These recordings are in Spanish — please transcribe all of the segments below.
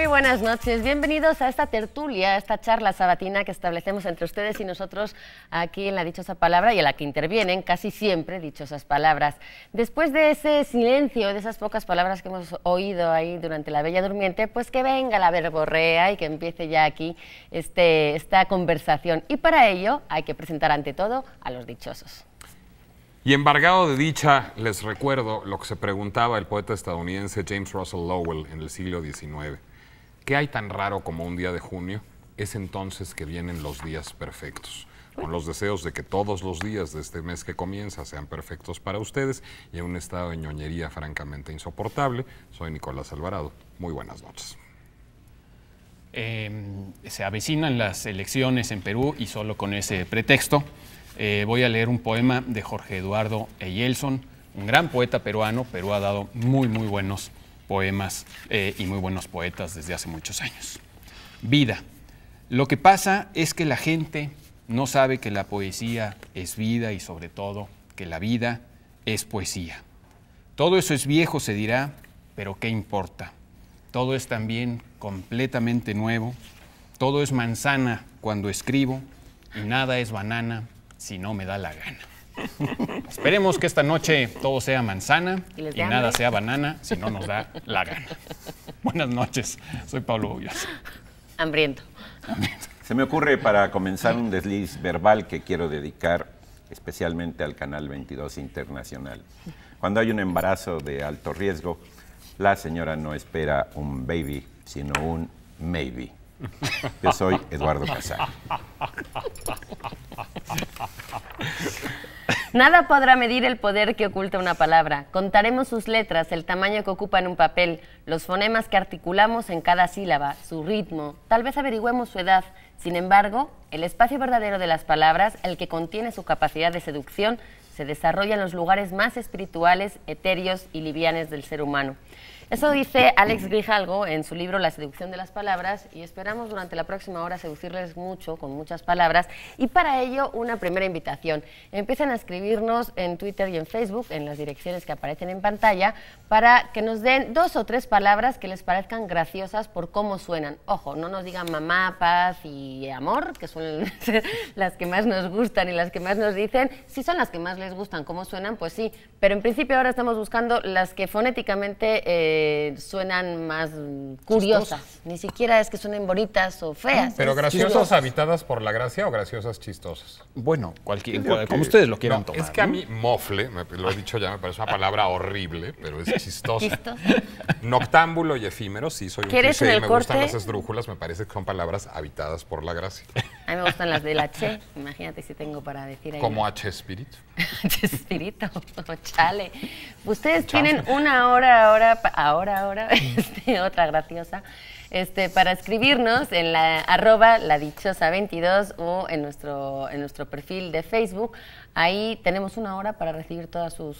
buenas noches, bienvenidos a esta tertulia, a esta charla sabatina que establecemos entre ustedes y nosotros aquí en La Dichosa Palabra y en la que intervienen casi siempre dichosas palabras. Después de ese silencio, de esas pocas palabras que hemos oído ahí durante la Bella Durmiente, pues que venga la verborrea y que empiece ya aquí esta conversación. Y para ello hay que presentar ante todo a los dichosos. Y embargado de dicha, les recuerdo lo que se preguntaba el poeta estadounidense James Russell Lowell en el siglo XIX. ¿Qué hay tan raro como un día de junio? Es entonces que vienen los días perfectos, con los deseos de que todos los días de este mes que comienza sean perfectos para ustedes y en un estado de ñoñería francamente insoportable. Soy Nicolás Alvarado. Muy buenas noches. Se avecinan las elecciones en Perú y solo con ese pretexto voy a leer un poema de Jorge Eduardo Eyelson, un gran poeta peruano. Perú ha dado muy buenos poemas y muy buenos poetas desde hace muchos años. Vida. Lo que pasa es que la gente no sabe que la poesía es vida y sobre todo que la vida es poesía. Todo eso es viejo, se dirá, pero ¿qué importa? Todo es también completamente nuevo. Todo es manzana cuando escribo y nada es banana si no me da la gana. Esperemos que esta noche todo sea manzana y nada sea banana si no nos da la gana. Buenas noches, soy Pablo Ulloa. Hambriento. Se me ocurre para comenzar un desliz verbal que quiero dedicar especialmente al Canal 22 Internacional. Cuando hay un embarazo de alto riesgo, la señora no espera un baby, sino un maybe. Yo soy Eduardo Casal. Nada podrá medir el poder que oculta una palabra. Contaremos sus letras, el tamaño que ocupa en un papel, los fonemas que articulamos en cada sílaba, su ritmo. Tal vez averigüemos su edad. Sin embargo, el espacio verdadero de las palabras, el que contiene su capacidad de seducción, se desarrolla en los lugares más espirituales, etéreos y livianes del ser humano. Eso dice Alex Grijalgo en su libro La seducción de las palabras, y esperamos durante la próxima hora seducirles mucho, con muchas palabras, y para ello una primera invitación. Empiecen a escribirnos en Twitter y en Facebook, en las direcciones que aparecen en pantalla, para que nos den 2 o 3 palabras que les parezcan graciosas por cómo suenan. Ojo, no nos digan mamá, paz y amor, que suelen ser las que más nos gustan y las que más nos dicen. Si son las que más les gustan, cómo suenan, pues sí, pero en principio ahora estamos buscando las que fonéticamente suenan más curiosas. Chistosas. Ni siquiera es que suenen bonitas o feas. ¿Pero graciosas chistosas habitadas por la gracia o graciosas chistosas? Bueno, como ustedes lo quieran tomar. Es que a mí mofle, lo he dicho ya, me parece una palabra horrible, pero es chistosa. ¿Chistosa? Noctámbulo y efímero, sí, soy un cliché y me gustan las esdrújulas, me parece que son palabras habitadas por la gracia. A mí me gustan las del H, imagínate si tengo para decir ahí. Como H espíritu. H espíritu, chale. Ustedes tienen una hora ahora, otra graciosa, para escribirnos en la @ladichosa22 o en nuestro perfil de Facebook. Ahí tenemos una hora para recibir todas sus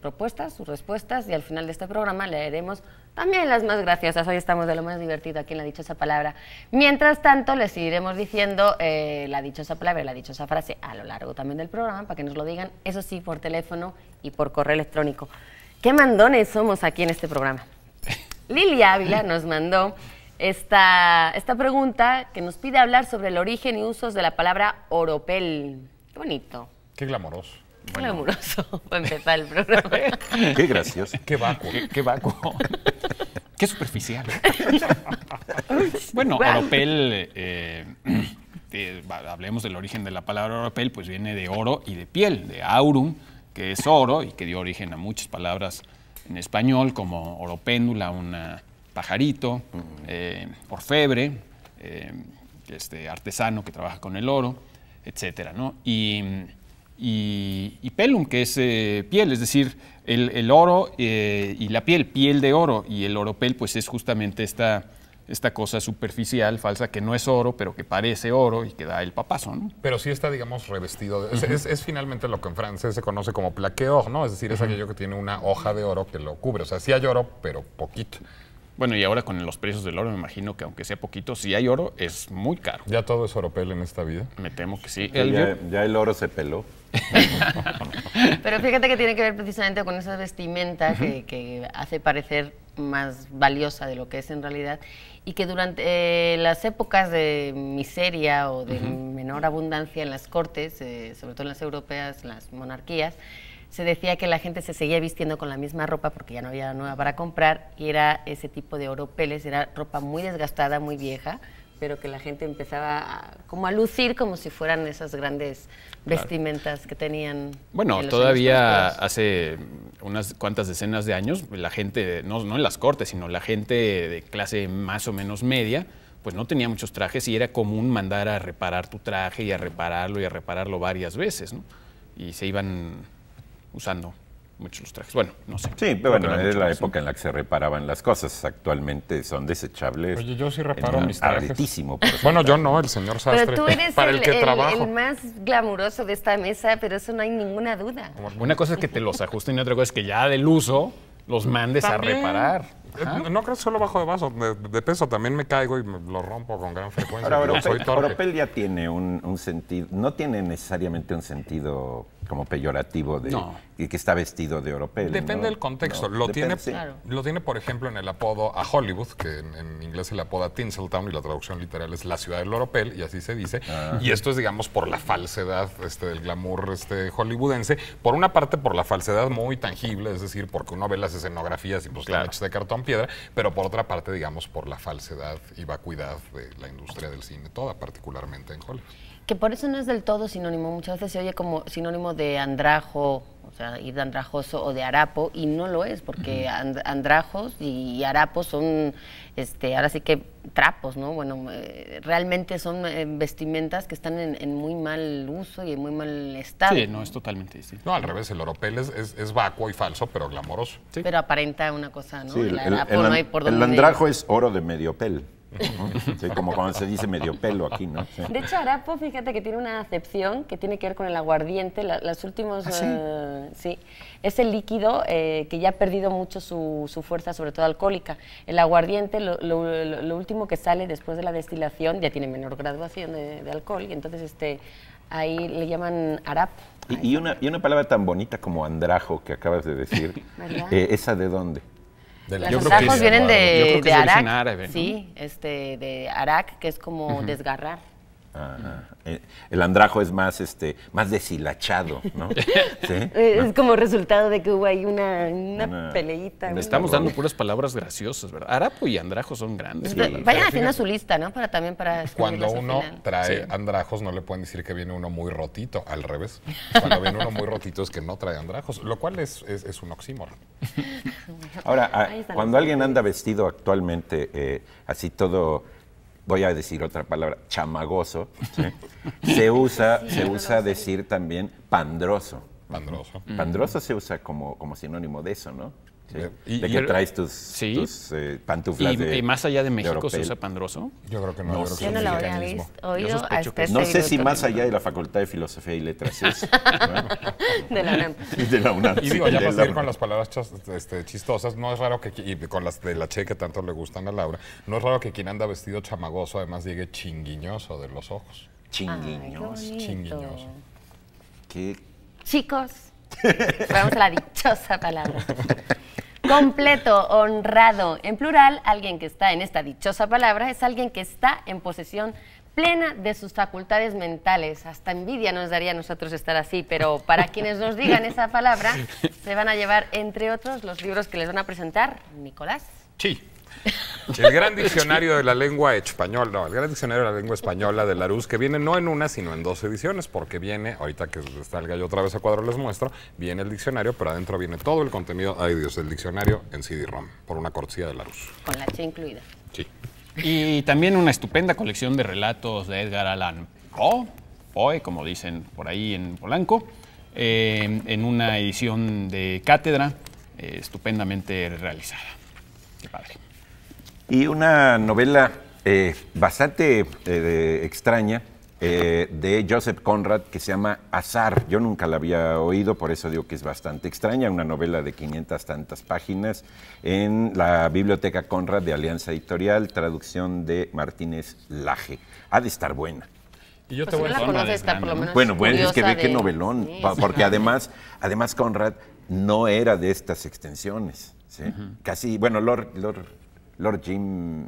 propuestas, sus respuestas, y al final de este programa leeremos también las más graciosas. Hoy estamos de lo más divertido aquí en La Dichosa Palabra. Mientras tanto, les seguiremos diciendo la dichosa palabra y la dichosa frase a lo largo también del programa, para que nos lo digan, eso sí, por teléfono y por correo electrónico. ¡Qué mandones somos aquí en este programa! Lili Ávila nos mandó esta pregunta que nos pide hablar sobre el origen y usos de la palabra oropel. ¡Qué bonito! ¡Qué glamoroso! Qué glamuroso para empezar el programa. ¡Qué gracioso! ¡Qué vacuo! ¡Qué vacuo! ¡Qué superficial! Bueno, oropel, hablemos del origen de la palabra oropel, pues viene de oro y de piel, de aurum, que es oro y que dio origen a muchas palabras en español, como oropéndula, un pajarito, orfebre, artesano que trabaja con el oro, etcétera, ¿no? Y pelum, que es piel, es decir, el oro y la piel de oro, y el oropel pues es justamente esta cosa superficial, falsa, que no es oro, pero que parece oro y que da el papazo, ¿no? Pero sí está, digamos, revestido. Es finalmente lo que en francés se conoce como plaqueur, ¿no? Es decir, es aquello que tiene una hoja de oro que lo cubre. O sea, sí hay oro, pero poquito. Bueno, y ahora con los precios del oro, me imagino que aunque sea poquito, si hay oro, es muy caro. ¿Ya todo es oropel en esta vida? Me temo que sí. Ya el oro se peló. Pero fíjate que tiene que ver precisamente con esa vestimenta que hace parecer más valiosa de lo que es en realidad, y que durante las épocas de miseria o de menor abundancia en las cortes, sobre todo en las europeas, las monarquías, se decía que la gente se seguía vistiendo con la misma ropa porque ya no había nueva para comprar, y era ese tipo de oropeles, era ropa muy desgastada, muy vieja, pero que la gente empezaba como a lucir como si fueran esas grandes vestimentas que tenían. Bueno, en los todavía años hace unas cuantas decenas de años, la gente, no en las cortes, sino la gente de clase más o menos media, pues no tenía muchos trajes y era común mandar a reparar tu traje y a repararlo varias veces, ¿no? Y se iban usando muchos los trajes. Bueno, no sé. Sí, pero bueno, era la época en la que se reparaban las cosas. Actualmente son desechables. Oye, yo sí reparo en mis trajes. altísimo porcentaje. Bueno, yo no, el señor Sastre. Pero tú eres para el que trabajo. el más glamuroso de esta mesa, pero eso no hay ninguna duda. Una cosa es que te los ajusten y otra cosa es que ya del uso los mandes También. a reparar. No creo que solo bajo de vaso, de peso también me caigo y lo rompo con gran frecuencia. Ahora, pero soy torpe. oropel ya tiene un sentido, no tiene necesariamente un sentido como peyorativo de que está vestido de oropel. Depende ¿no? del contexto. No, Lo depende, tiene, sí. Claro. lo tiene, por ejemplo, en el apodo a Hollywood, que en inglés se le apoda Tinseltown y la traducción literal es la ciudad del oropel, y así se dice. Y esto es, digamos, por la falsedad del glamour hollywoodense. Por una parte, por la falsedad muy tangible, es decir, porque uno ve las escenografías y pues están hechas de cartón piedra, pero por otra parte, digamos, por la falsedad y vacuidad de la industria del cine, toda particularmente en Hollywood. Que por eso no es del todo sinónimo, muchas veces se oye como sinónimo de andrajo, o sea, ir de andrajoso o de harapo, y no lo es, porque andrajos y harapos son, ahora sí que trapos, ¿no? Bueno, realmente son vestimentas que están en muy mal uso y en muy mal estado. Sí, no, es totalmente distinto. No, al revés, el oropel es vacuo y falso, pero glamoroso. Sí. Pero aparenta una cosa, ¿no? Sí, el harapo no hay por el dónde. andrajo es oro de medio pel. ¿no? Sí, como cuando se dice medio pelo aquí, ¿no? Sí. De hecho, harapo, fíjate que tiene una acepción que tiene que ver con el aguardiente. Los últimos, sí, es el líquido que ya ha perdido mucho su fuerza, sobre todo alcohólica. El aguardiente, lo último que sale después de la destilación, ya tiene menor graduación de alcohol, y entonces ahí le llaman harapo. Y una palabra tan bonita como andrajo que acabas de decir, ¿Verdad? ¿esa de dónde? Los Yo creo que andrajos es- vienen yo creo de que es de origen Arak, árabe, ¿no? sí, de Arak, que es como desgarrar. El andrajo es más, más deshilachado, ¿no? ¿Sí? Es como resultado de que hubo ahí una peleita. una- Estamos dando puras palabras graciosas, ¿verdad? Harapo y andrajo son grandes. Entonces, vayan haciendo su lista, ¿no? También para Cuando escribirlas al uno final. trae andrajos, no le pueden decir que viene uno muy rotito, al revés. Cuando viene uno muy rotito es que no trae andrajos, lo cual es un oxímoron. Ahora, Ahí están cuando los alguien anda vestido actualmente así todo, voy a decir otra palabra, chamagoso, ¿sí? se usa decir también pandroso. Pandroso. Pandroso se usa como sinónimo de eso, ¿no? Sí. Y- de y que el- traes tus Y, pantuflas y más allá de México se oropel. usa pandroso. Yo creo que no, yo creo que Yo es no un la había mexicanismo. visto, oído Yo sospecho hasta que este No sé si minuto. más allá de la Facultad de Filosofía y Letras es. ¿no? De la UNAM. Y de la UNAM, Y sí, digo, ya de para la seguir con UNAM. las palabras chistosas, no es raro que, y con las de la Che que tanto le gustan a Laura, no es raro que quien anda vestido chamagoso además llegue chinguiñoso de los ojos. Ay, qué Chinguiños. bonito. Chinguiñoso. Qué Chicos, vamos a la dichosa palabra. Completo, honrado. En plural, alguien que está en esta dichosa palabra es alguien que está en posesión plena de sus facultades mentales. Hasta envidia nos daría a nosotros estar así, pero para quienes nos digan esa palabra, se van a llevar, entre otros, los libros que les van a presentar Nicolás. Sí. El gran diccionario de la lengua española, no, el gran diccionario de la lengua española de Larousse, que viene no en una, sino en 2 ediciones, porque viene, ahorita que está el gallo otra vez a cuadro les muestro, viene el diccionario, pero adentro viene todo el contenido, ay Dios, del diccionario en CD-ROM, por una cortesía de Larousse. Con la Che incluida. Sí. Y también una estupenda colección de relatos de Edgar Allan Poe, como dicen por ahí en Polanco, en una edición de cátedra estupendamente realizada. Qué padre. Y una novela bastante extraña de Joseph Conrad que se llama Azar. Yo nunca la había oído, por eso digo que es bastante extraña. Una novela de 500 tantas páginas en la Biblioteca Conrad de Alianza Editorial, traducción de Martínez Laje. Ha de estar buena. Y yo Pues si no la decir, conoces, no está por lo es menos Bueno, es que ve curiosa qué de- novelón, Sí, porque sí. además Conrad no era de estas extensiones, Sí. Casi, bueno, Lord Jim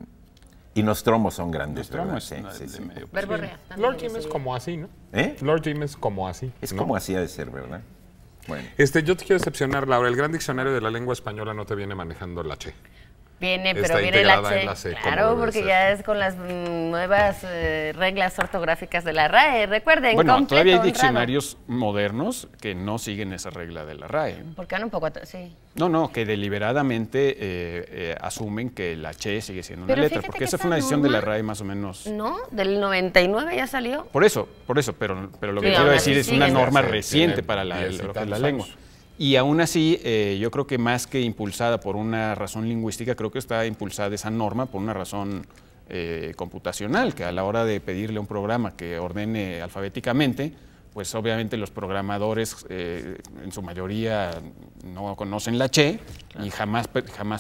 y Nostromo son grandes, Nostromo ¿verdad? es Sí, de sí. medio Verborrea. Lord Jim es como así, ¿no? ¿Eh? Lord Jim es como así. Es ¿no? como así ha de ser, ¿verdad? Bueno. Yo te quiero decepcionar, Laura. El Gran Diccionario de la Lengua Española no te viene manejando la che. Viene, Está pero viene la integrada en che. la C, como Claro, debe porque ser. ya es con las nuevas reglas ortográficas de la RAE. Recuerden, Bueno, completo, todavía hay honrado. diccionarios modernos que no siguen esa regla de la RAE. Porque van un poco atrás, sí. No, que deliberadamente asumen que la che sigue siendo una Pero letra, fíjate porque que esa esa fue una decisión de la norma- RAE más o menos. ¿No? Del 99 ya salió. Por eso, pero lo que Sí, quiero aún decir así es una sigue. norma Sí, reciente tiene para 10 y lo que es tantos la lengua. años. Y aún así, yo creo que más que impulsada por una razón lingüística, creo que está impulsada esa norma por una razón computacional, que a la hora de pedirle a un programa que ordene alfabéticamente, pues obviamente los programadores en su mayoría no conocen la che y jamás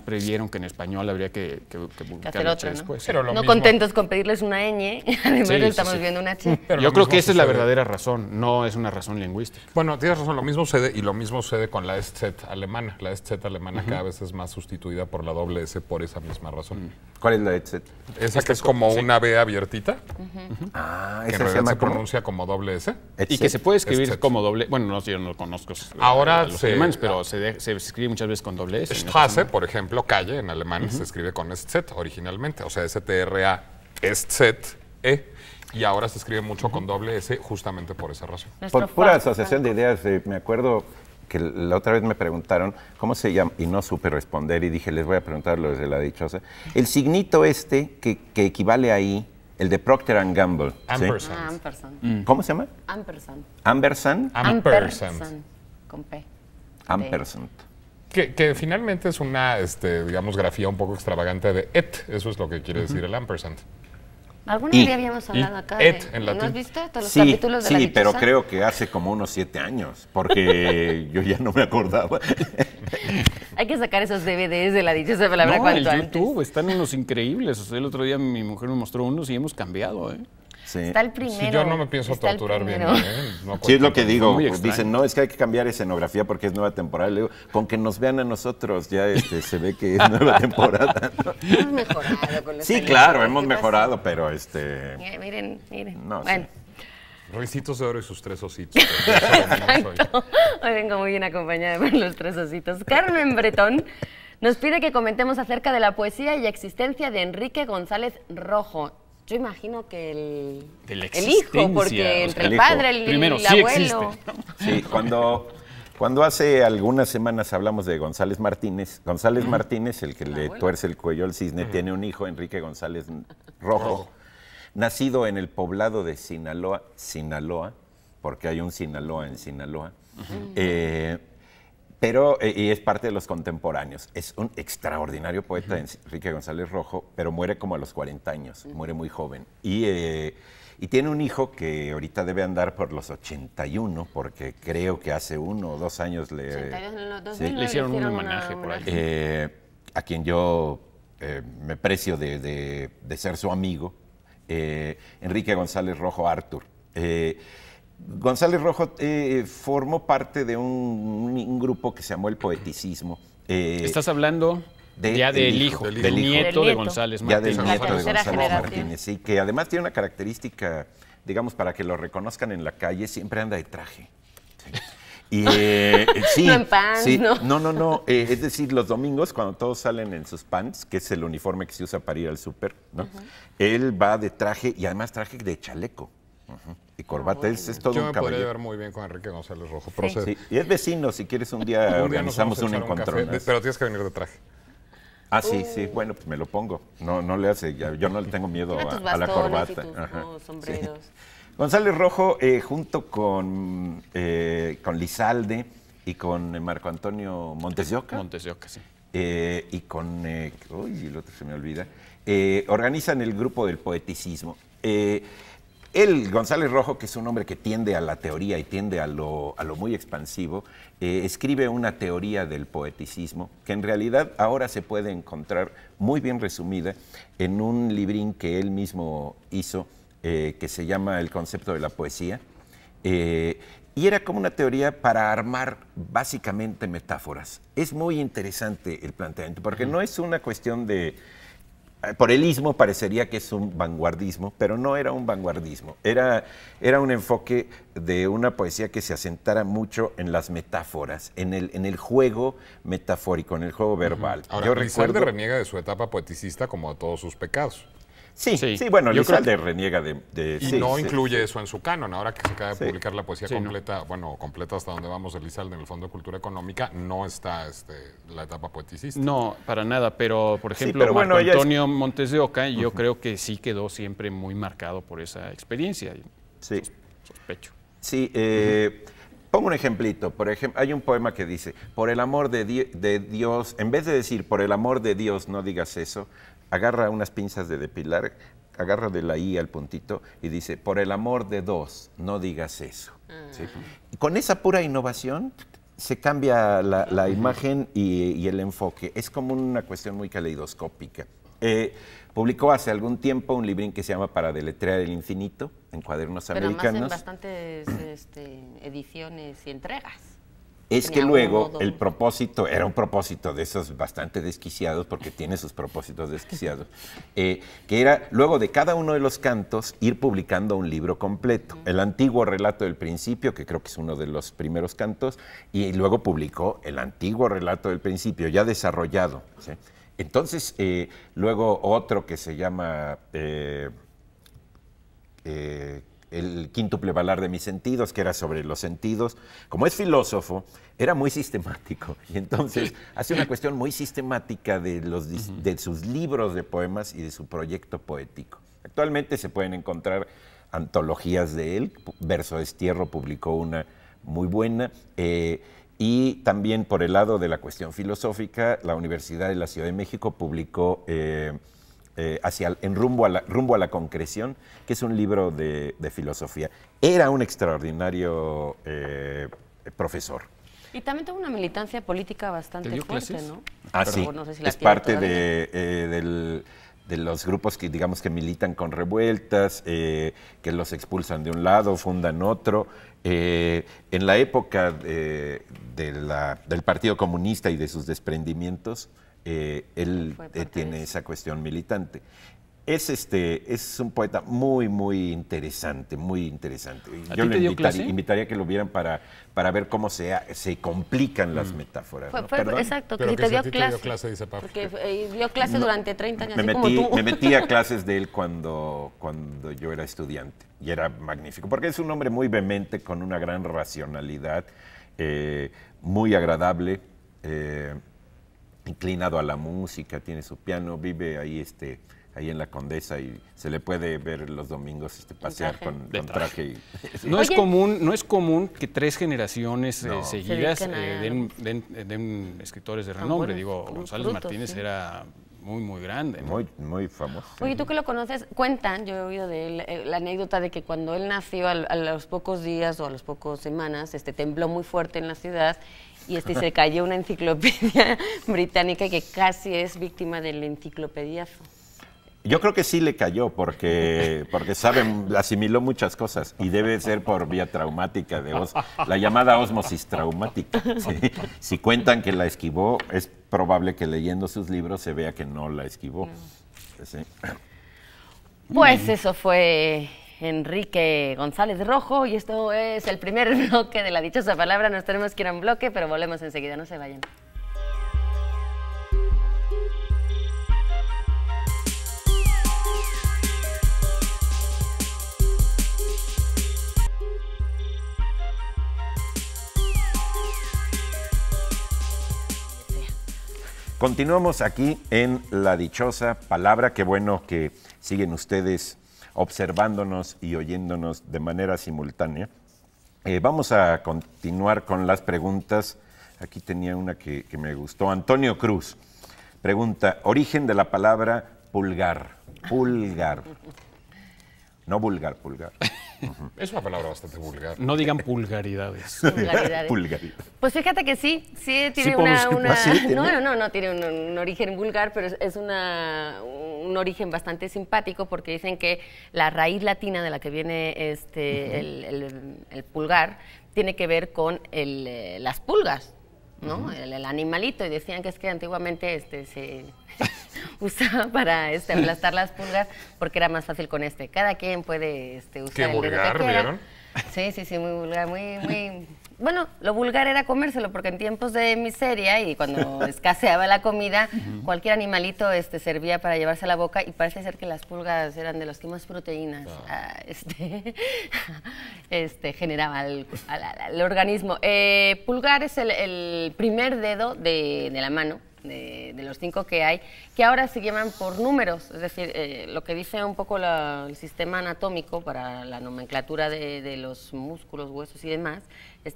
previeron que en español habría que buscar hacer la otra, che ¿no? después. Pero lo No mismo- contentos con pedirles una ñ, además Sí, sí, estamos sí. viendo una che. pero Yo lo creo mismo que esa es la sucede- verdadera razón, no es una razón lingüística. Bueno, tienes razón, lo mismo sucede y lo mismo sucede con la SZ alemana. La SZ alemana cada vez es más sustituida por la doble S por esa misma razón. ¿Cuál es la headset? Esa que es como una B abiertita, Ah, que en esa se realidad llama se ¿cómo? pronuncia como doble S. Y que se puede escribir Headset. como doble, bueno, no, yo no conozco Ahora a los alemanes, pero se escribe muchas veces con doble S. ¿no? Straße, por ejemplo, calle en alemán, se escribe con SZ originalmente, o sea, STRA, SZ-E, y ahora se escribe mucho con doble S justamente por esa razón. Nuestro Por pura fa- asociación de ideas, me acuerdo que la otra vez me preguntaron cómo se llama y no supe responder y dije, les voy a preguntar lo de la dichosa. El signito que equivale ahí, el de Procter & Gamble. ¿sí? Ampersand. Ampersand. ¿Cómo se llama? Ampersand. Ampersand. Ampersand. Con P. Ampersand. Que finalmente es una, digamos, grafía un poco extravagante de et, eso es lo que quiere decir el ampersand. ¿Alguna Y- vez habíamos hablado acá et de, en ¿no latín. has visto todos los Sí, capítulos de la sí, pero dichosa? creo que hace como unos 7 años, porque yo ya no me acordaba. Hay que sacar esos DVDs de la dichosa palabra No, en el cuanto antes. YouTube están unos increíbles. O sea, el otro día mi mujer me mostró unos y hemos cambiado, ¿eh? Sí. Está el primero. Si yo no me pienso está el torturar bien, primero. No Sí, es lo que cuento. digo. muy Pues extraño. dicen, no, es que hay que cambiar escenografía porque es nueva temporada. Le digo, con que nos vean a nosotros ya se ve que es nueva temporada. Hemos mejorado con los Sí, teléfonos, claro, hemos ¿qué pasa? mejorado, pero Miren. No, Bueno, Ricitos de oro y sus 3 ositos. pero yo solo no soy. hoy vengo muy bien acompañada por los 3 ositos. Carmen Bretón nos pide que comentemos acerca de la poesía y existencia de Enrique González Rojo. Yo imagino que De la el hijo, existencia, porque o sea, entre el el hijo. padre, el Primero, sí abuelo. existe. sí, cuando hace algunas semanas hablamos de González Martínez, el que le tuerce el cuello al cisne, tiene un hijo, Enrique González Rojo, nacido en el poblado de Sinaloa, porque hay un Sinaloa en Sinaloa, pero y es parte de los contemporáneos. Es un extraordinario poeta, Enrique González Rojo, pero muere como a los 40 años, muere muy joven. Y tiene un hijo que ahorita debe andar por los 81, porque creo que hace 1 o 2 años En los 2009 Le hicieron un una homenaje por ahí. a quien yo me precio de ser su amigo, Enrique González Rojo Arthur. González Rojo formó parte de un grupo que se llamó el Poeticismo. Estás hablando ya del hijo, del del hijo. nieto Del de nieto. González Ya del Martínez. nieto de tercera González generación. Martínez, sí, que además tiene una característica, digamos, para que lo reconozcan en la calle, siempre anda de traje. Sí. Y sí, No en pants, sí, ¿no? no. Es decir, los domingos, cuando todos salen en sus pants, que es el uniforme que se usa para ir al súper, ¿no? Él va de traje y además traje de chaleco. Y corbata, es todo Yo un me podría caballero. llevar muy bien con Enrique González Rojo. Procede. Sí, y es vecino, si quieres un día Un día nos organizamos vamos a un echar encontrón. café, pero tienes que venir de traje. Ah, sí, bueno, pues me lo pongo. No le hace, yo no le tengo miedo Mira tus a la bastones corbata. y tus Ajá, sombreros. sí. González Rojo, junto con Lizalde y con Marco Antonio Montes de Oca, Montes de Oca, sí. y con, uy, el otro se me olvida, organizan el grupo del poeticismo. Él, González Rojo, que es un hombre que tiende a la teoría y tiende a lo muy expansivo, escribe una teoría del poeticismo que en realidad ahora se puede encontrar muy bien resumida en un librín que él mismo hizo, que se llama El concepto de la poesía, Y era como una teoría para armar básicamente metáforas. Es muy interesante el planteamiento, porque no es una cuestión de... Por el ismo parecería que es un vanguardismo, pero no era un vanguardismo. Era un enfoque de una poesía que se asentara mucho en las metáforas, en el juego metafórico, en el juego verbal. Ahora, Lizalde reniega de su etapa poeticista como de todos sus pecados. Sí, bueno, Lizalde reniega de y sí, no sí, incluye sí. eso en su canon. Ahora que se acaba de publicar la poesía completa, bueno, completa hasta donde vamos de Lizalde en el Fondo de Cultura Económica, no está la etapa poeticista. No, para nada, pero por ejemplo, pero bueno, Marco Antonio Montes de Oca, yo creo que sí quedó siempre muy marcado por esa experiencia. Sí. Sospecho. Sí, pongo un ejemplito. Por ejemplo, hay un poema que dice, por el amor de Dios, en vez de decir, por el amor de Dios, no digas eso, agarra unas pinzas de depilar, agarra de la I al puntito y dice, por el amor de dos, no digas eso. ¿Sí? Y con esa pura innovación se cambia la imagen y el enfoque. Es como una cuestión muy caleidoscópica. Publicó hace algún tiempo un librín que se llama Para deletrear el infinito, en Cuadernos Americanos. Pero más en bastantes ediciones y entregas. Es que luego el propósito, era un propósito de esos bastante desquiciados, porque tiene sus propósitos desquiciados, que era luego de cada uno de los cantos ir publicando un libro completo. El antiguo relato del principio, que creo que es uno de los primeros cantos, y luego publicó el antiguo relato del principio, ya desarrollado. ¿Sí? Entonces, luego otro que se llama... el quíntuple valar de mis sentidos, que era sobre los sentidos. Como es filósofo, era muy sistemático y entonces hace una cuestión muy sistemática de sus libros de poemas y de su proyecto poético. Actualmente se pueden encontrar antologías de él. Verso Destierro publicó una muy buena. Y también por el lado de la cuestión filosófica, la Universidad de la Ciudad de México publicó... rumbo a la concreción, que es un libro de filosofía. Era un extraordinario profesor. Y también tuvo una militancia política bastante fuerte, clases? ¿no? Sí, no sé si la es tiene parte todavía. de los grupos que, digamos, que militan con revueltas, que los expulsan de un lado, fundan otro. En la época del Partido Comunista y de sus desprendimientos, él tiene esa cuestión militante. Es un poeta muy, muy interesante, muy interesante. Yo le invitaría a que lo vieran para ver cómo se complican las metáforas. ¿No? Exacto, Pero que te dio clase. dice Pablo. Porque dio clase durante 30 años, me metí a clases de él cuando yo era estudiante y era magnífico, porque es un hombre muy vehemente, con una gran racionalidad, muy agradable, inclinado a la música, tiene su piano, vive ahí en la Condesa y se le puede ver los domingos pasear con traje. No es común que 3 generaciones seguidas den escritores de renombre. González Martínez era muy, muy grande, ¿no? Muy, muy famoso. Oye, tú que lo conoces, cuentan, yo he oído de él, la anécdota de que cuando él nació, a los pocos días o a las pocas semanas, tembló muy fuerte en la ciudad y se cayó una enciclopedia británica que casi es víctima del enciclopediazo. Yo creo que sí le cayó porque asimiló muchas cosas y debe ser por vía traumática, la llamada ósmosis traumática. ¿Sí? Si cuentan que la esquivó, es probable que leyendo sus libros se vea que no la esquivó. ¿Sí? Pues eso fue Enrique González Rojo y esto es el primer bloque de La Dichosa Palabra. Nos tenemos que ir a un bloque, pero volvemos enseguida, no se vayan. Continuamos aquí en La Dichosa Palabra. Qué bueno que siguen ustedes observándonos y oyéndonos de manera simultánea. Vamos a continuar con las preguntas. Aquí tenía una que me gustó. Antonio Cruz pregunta, origen de la palabra pulgar. Pulgar. No vulgar, pulgar. Es una palabra bastante vulgar. No digan pulgaridades. Pulgaridades. Pues fíjate que sí tiene ¿Sí una ¿sí tiene? no tiene un origen vulgar, pero es una un origen bastante simpático porque dicen que la raíz latina de la que viene el pulgar tiene que ver con las pulgas, ¿no? El animalito, y decían que es que antiguamente se usaba para aplastar las pulgas porque era más fácil con este. Cada quien puede usar Qué el dedo vulgar, que quiera. ¿vieron? Sí, muy vulgar, muy... Bueno, lo vulgar era comérselo, porque en tiempos de miseria y cuando escaseaba la comida, cualquier animalito servía para llevarse a la boca, y parece ser que las pulgas eran de los que más proteínas generaba al organismo. Pulgar es el primer dedo de la mano, de los 5 que hay, que ahora se llaman por números, es decir, lo que dice un poco el sistema anatómico para la nomenclatura de los músculos, huesos y demás,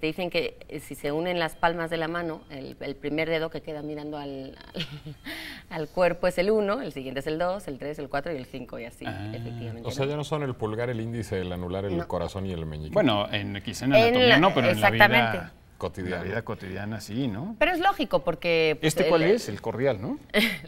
dicen que si se unen las palmas de la mano, el primer dedo que queda mirando al cuerpo es el 1, el siguiente es el 2, el 3, el 4 y el 5, y así, efectivamente. O sea, ya no son el pulgar, el índice, el anular, el corazón y el meñique. Bueno, quizá en anatomía no, pero en la vida cotidiana. La vida cotidiana sí, ¿no? Pero es lógico porque... Pues, ¿Cuál es? El cordial, ¿no?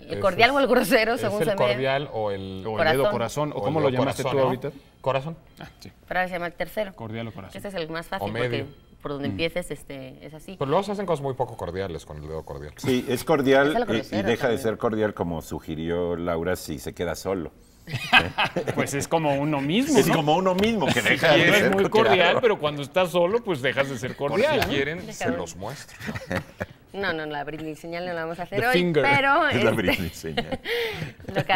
El cordial o el grosero, según se ve. ¿Es el cordial o el dedo corazón? ¿O cómo lo llamaste tú ahorita? Corazón. Sí. Pero ahora se llama el tercero. Cordial o corazón. Este es el más fácil O medio. porque por donde empieces es así. Pero luego se hacen cosas muy poco cordiales con el dedo cordial. Sí, es cordial Es algo y grosero deja de también. ser cordial, como sugirió Laura, si se queda solo. Pues es como uno mismo, Es ¿no? como uno mismo que deja No de es ser muy cordial, claro. pero cuando estás solo, pues dejas de ser cordial. Si ¿no? quieren, se los muestro. No, la brindis señal no la vamos a hacer The hoy, finger. pero Es la brindis señal.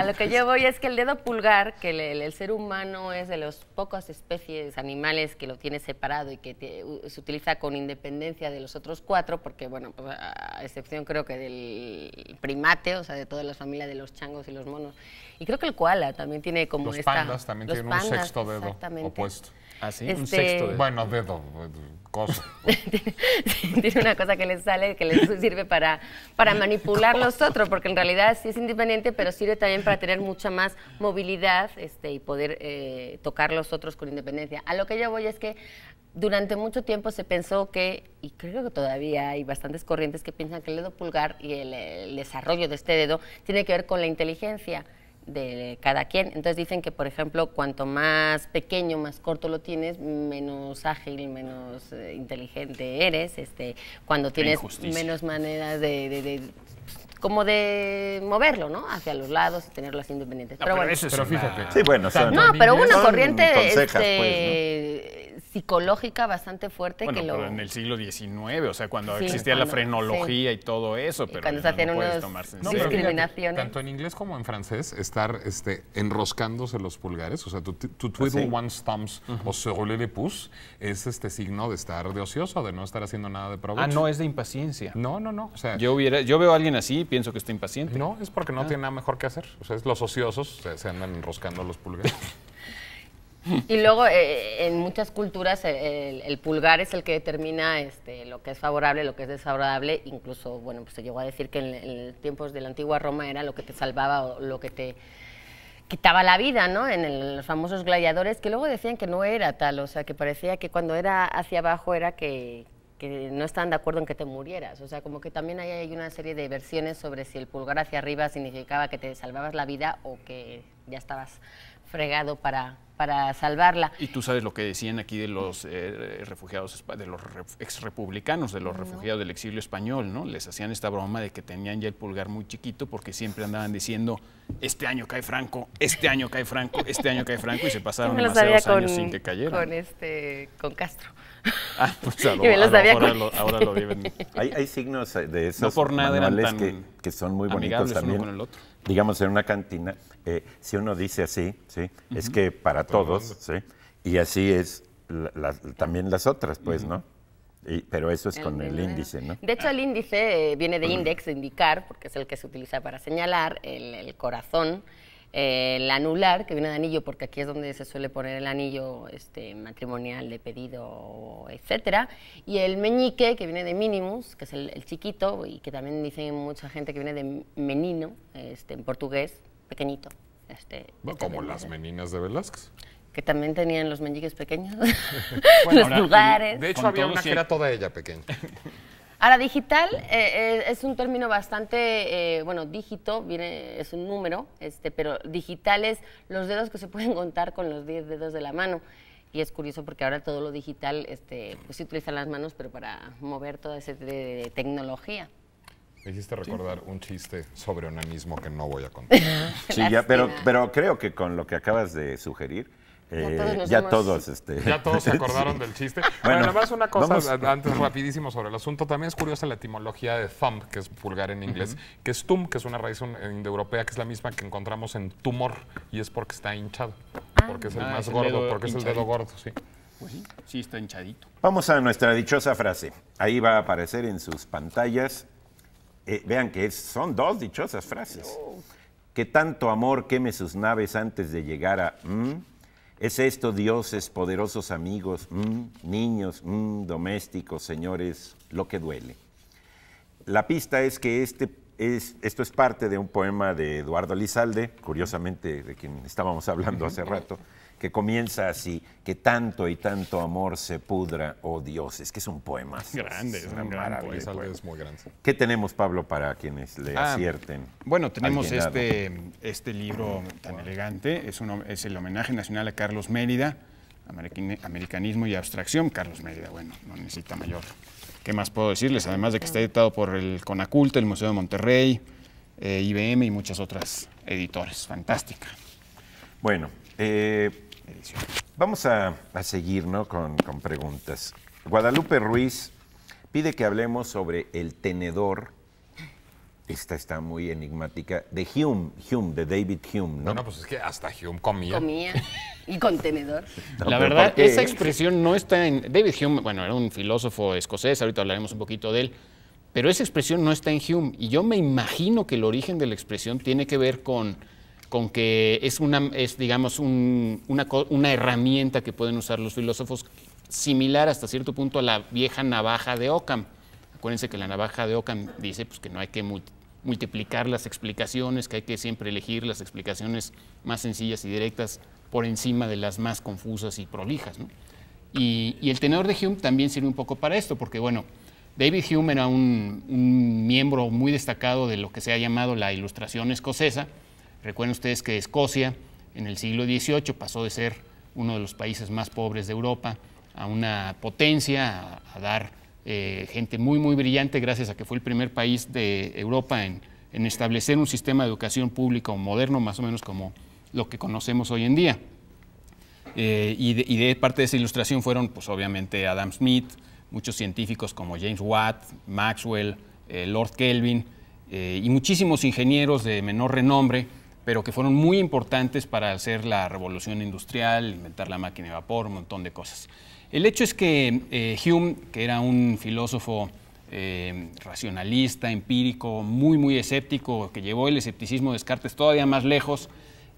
lo que yo voy es que el dedo pulgar, que el ser humano es de las pocas especies animales que lo tiene separado y que se utiliza con independencia de los otros 4, porque bueno, pues, a excepción creo que del primate, o sea, de toda la familia de los changos y los monos, y creo que el koala también tiene como Los esta... pandas también tienen un sexto dedo exactamente. opuesto. Ah, sí, un sexto dedo. Bueno, dedo, cosa. Tiene una cosa que les sale, que les sirve para manipular los otros, porque en realidad sí es independiente, pero sirve también para tener mucha más movilidad y poder tocar los otros con independencia. A lo que yo voy es que durante mucho tiempo se pensó que, y creo que todavía hay bastantes corrientes que piensan que el dedo pulgar y el desarrollo de este dedo tiene que ver con la inteligencia de cada quien. Entonces dicen que, por ejemplo, cuanto más pequeño, más corto lo tienes, menos ágil, menos inteligente eres, cuando tienes menos maneras como de moverlo, ¿no? Hacia los lados y tenerlo así independientes. Pero bueno, Pero fíjate. Sí, bueno, son, no, pero una son corriente consejas, pues, psicológica bastante fuerte Bueno, que pero en el siglo XIX, o sea, cuando Sí, existía la cuando- frenología y todo eso, Y pero cuando ya se hacían no puedes unos tomarse en No, serio. pero fíjate, discriminaciones. tanto en inglés como en francés, estar enroscándose los pulgares, o sea, tu twiddle ¿sí? one's thumbs o se rouler les pouces, es signo de estar de ocioso, de no estar haciendo nada de provecho. Ah, no, es de impaciencia. No, o sea, Yo veo a alguien así y pienso que está impaciente. no, es porque no tiene nada mejor que hacer. O sea, es los ociosos se andan enroscando los pulgares. Y luego, en muchas culturas, el pulgar es el que determina lo que es favorable, lo que es desfavorable. Incluso, bueno, pues se llegó a decir que en tiempos de la antigua Roma era lo que te salvaba o lo que te quitaba la vida, ¿no? En los famosos gladiadores, que luego decían que no era tal, o sea, que parecía que cuando era hacia abajo era que no estaban de acuerdo en que te murieras. O sea, como que también hay una serie de versiones sobre si el pulgar hacia arriba significaba que te salvabas la vida o que ya estabas fregado para salvarla. Y tú sabes lo que decían aquí de los refugiados, de los exrepublicanos, de los refugiados del exilio español, ¿no? Les hacían esta broma de que tenían ya el pulgar muy chiquito porque siempre andaban diciendo, este año cae Franco, este año cae Franco, este año cae Franco, y se pasaron Me lo sabía demasiados años sin que cayera. Con Castro. Ah, pues a lo, Y me lo a lo sabía mejor con- ahora lo deben. Hay signos de esos No por nada eran manuales tan que son muy bonitos amigables uno también. con el otro. Digamos, en una cantina, si uno dice así, ¿sí? Es que para todos, ¿sí? Y así es también las otras, pues, ¿no? Pero eso es con el índice, ¿no? De hecho, el índice viene de index, de indicar, porque es el que se utiliza para señalar, el corazón, el anular, que viene de anillo, porque aquí es donde se suele poner el anillo matrimonial de pedido, etcétera, y el meñique, que viene de minimus, que es el chiquito, y que también dicen mucha gente que viene de menino, en portugués, pequeñito. Como las meninas de Velázquez. Que también tenían los meñiques pequeños, Bueno, los ahora, pulgares. De hecho, Con había todo una sí que era toda ella pequeña. Ahora, digital es un término bastante, bueno, dígito, es un número, pero digital es los dedos que se pueden contar con los 10 dedos de la mano. Y es curioso porque ahora todo lo digital, pues se utilizan las manos, pero para mover toda esa de tecnología. Me hiciste recordar un chiste sobre onanismo que no voy a contar. Sí, ya, pero creo que con lo que acabas de sugerir, ya todos se acordaron del chiste. Bueno, además una cosa antes rapidísimo sobre el asunto. También es curiosa la etimología de thumb, que es pulgar en inglés, que es tum, que es una raíz indoeuropea, que es la misma que encontramos en tumor, y es porque está hinchado, porque es el más gordo, porque es el dedo gordo, sí. Pues sí, sí está hinchadito. Vamos a nuestra dichosa frase. Ahí va a aparecer en sus pantallas. Vean que son dos dichosas frases. Que tanto amor queme sus naves antes de llegar a... ¿Es esto, dioses, poderosos amigos, niños, domésticos, señores, lo que duele? La pista es que esto es parte de un poema de Eduardo Lizalde, curiosamente de quien estábamos hablando hace rato, que comienza así: que tanto y tanto amor se pudra, oh dioses, que es un poema. Grande, es un gran poema. Lizalde es muy grande. ¿Qué tenemos, Pablo, para quienes le acierten? Bueno, tenemos este libro tan elegante, es el homenaje nacional a Carlos Mérida, Americanismo y Abstracción. Carlos Mérida, bueno, no necesita mayor. ¿Qué más puedo decirles? Además de que está editado por el CONACULTA, el Museo de Monterrey, IBM y muchas otras editores. Fantástica. Bueno, vamos a seguir, ¿no?, con preguntas. Guadalupe Ruiz pide que hablemos sobre el tenedor. Esta está muy enigmática. De Hume, de David Hume, ¿no? Bueno, pues es que hasta Hume comía. Y con tenedor. La verdad, esa expresión no está en... David Hume, bueno, era un filósofo escosés, ahorita hablaremos un poquito de él, pero esa expresión no está en Hume. Y yo me imagino que el origen de la expresión tiene que ver con que es digamos, una herramienta que pueden usar los filósofos, similar hasta cierto punto a la vieja navaja de Occam. Acuérdense que la navaja de Occam dice pues, que no hay que multiplicar las explicaciones, que hay que siempre elegir las explicaciones más sencillas y directas por encima de las más confusas y prolijas, ¿no? Y el tenedor de Hume también sirve un poco para esto, porque bueno, David Hume era un miembro muy destacado de lo que se ha llamado la Ilustración escocesa. Recuerden ustedes que Escocia en el siglo XVIII pasó de ser uno de los países más pobres de Europa a una potencia, a dar gente muy, muy brillante, gracias a que fue el primer país de Europa en establecer un sistema de educación público moderno, más o menos como lo que conocemos hoy en día. Y de parte de esa ilustración fueron, pues obviamente, Adam Smith, muchos científicos como James Watt, Maxwell, Lord Kelvin, y muchísimos ingenieros de menor renombre, pero que fueron muy importantes para hacer la revolución industrial, inventar la máquina de vapor, un montón de cosas. El hecho es que Hume, que era un filósofo racionalista, empírico, muy, muy escéptico, que llevó el escepticismo de Descartes todavía más lejos,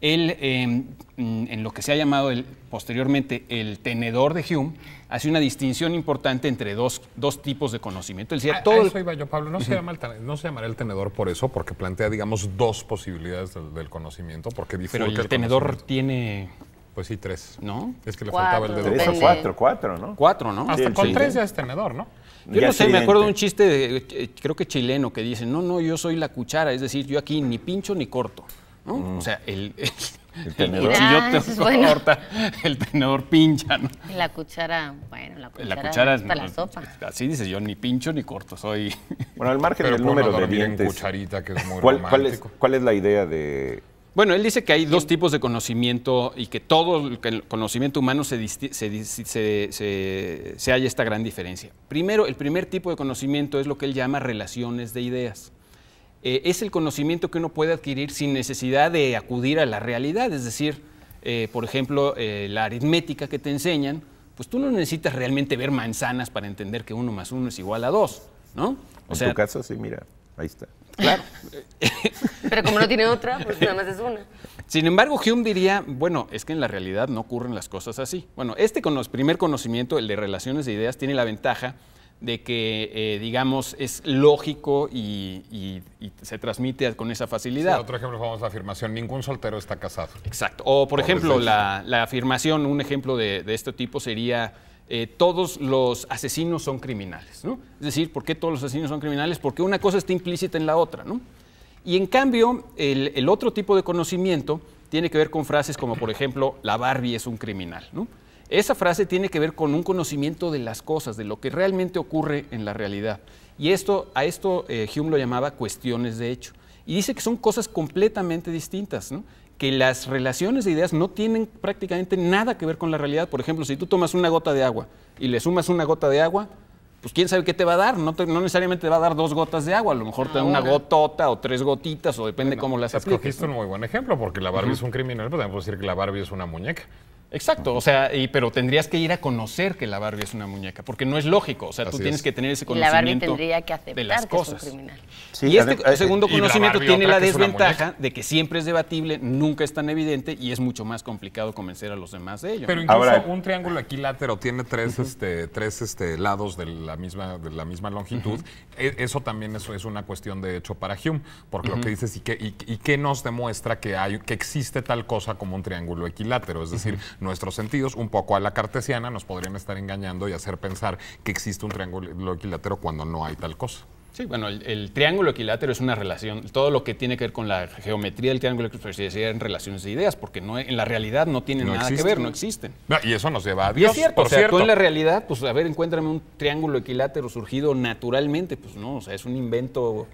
él, en lo que se ha llamado posteriormente el tenedor de Hume, hace una distinción importante entre dos tipos de conocimiento. Él decía, todo eso iba yo, Pablo. No se llamará el tenedor por eso, porque plantea, digamos, dos posibilidades del conocimiento, porque pero el tenedor tiene... Pues sí, tres. ¿No? Es que le faltaba el dedo. 3 o 4, ¿no? 4, ¿no? Hasta con 3 ya es tenedor, ¿no? Yo no sé, me acuerdo de un chiste, creo que chileno, que dice, no, yo soy la cuchara, es decir, yo aquí ni pincho ni corto, ¿no? O sea, el tenedor. Si yo te corta, el tenedor pincha, ¿no? La cuchara, bueno, la cuchara es para la sopa. Así dices, yo ni pincho ni corto, soy... Bueno, al margen del número de dientes, cucharita, que es muy romántico. ¿Cuál es la idea de...? Bueno, él dice que hay dos tipos de conocimiento y que todo el conocimiento humano se halla esta gran diferencia. Primero, el primer tipo de conocimiento es lo que él llama relaciones de ideas. Es el conocimiento que uno puede adquirir sin necesidad de acudir a la realidad. Es decir, por ejemplo, la aritmética que te enseñan, pues tú no necesitas realmente ver manzanas para entender que 1 más 1 es igual a 2, ¿no? En tu caso, sí, mira, ahí está. Claro. Pero como no tiene otra, pues nada más es una. Sin embargo, Hume diría, bueno, es que en la realidad no ocurren las cosas así. Bueno, primer conocimiento, el de relaciones de ideas, tiene la ventaja de que, digamos, es lógico y se transmite con esa facilidad. Sí, otro ejemplo, famoso, la afirmación, ningún soltero está casado. Exacto. O, por ejemplo, la afirmación, un ejemplo de este tipo sería, todos los asesinos son criminales, ¿no? Es decir, ¿por qué todos los asesinos son criminales? Porque una cosa está implícita en la otra, ¿no? Y en cambio, el otro tipo de conocimiento tiene que ver con frases como, por ejemplo, la Barbie es un criminal, ¿no? Esa frase tiene que ver con un conocimiento de las cosas, de lo que realmente ocurre en la realidad. Y a esto Hume lo llamaba cuestiones de hecho. Y dice que son cosas completamente distintas, ¿no? Que las relaciones de ideas no tienen prácticamente nada que ver con la realidad. Por ejemplo, si tú tomas una gota de agua y le sumas una gota de agua, pues quién sabe qué te va a dar. No necesariamente te va a dar 2 gotas de agua, a lo mejor te da una gotota o 3 gotitas, o depende cómo las apliques. Escogiste un muy buen ejemplo, porque la Barbie es un criminal, pero también puedo decir que la Barbie es una muñeca. Exacto, o sea, pero tendrías que ir a conocer que la Barbie es una muñeca, porque no es lógico, o sea, tú tienes que tener ese la Barbie conocimiento tendría que aceptar de las que es cosas. un criminal. Sí, y este segundo y la conocimiento Barbie tiene otra la que es una desventaja muñeca. de que siempre es debatible, nunca es tan evidente y es mucho más complicado convencer a los demás de ello. Pero ¿no? incluso Ahora, un triángulo equilátero tiene tres lados de la misma longitud. Eso también es una cuestión de hecho para Hume, porque lo que dices y qué nos demuestra que existe tal cosa como un triángulo equilátero. Es decir, nuestros sentidos, un poco a la cartesiana, nos podrían estar engañando y hacer pensar que existe un triángulo equilátero cuando no hay tal cosa. Sí, bueno, el triángulo equilátero es una relación, todo lo que tiene que ver con la geometría del triángulo equilátero serían relaciones de ideas, porque en la realidad no tienen nada que ver, no existen. Y eso nos lleva a Y Dios, es cierto, por o sea, cierto. tú en la realidad, pues a ver, encuéntrame un triángulo equilátero surgido naturalmente, pues no, o sea, es un invento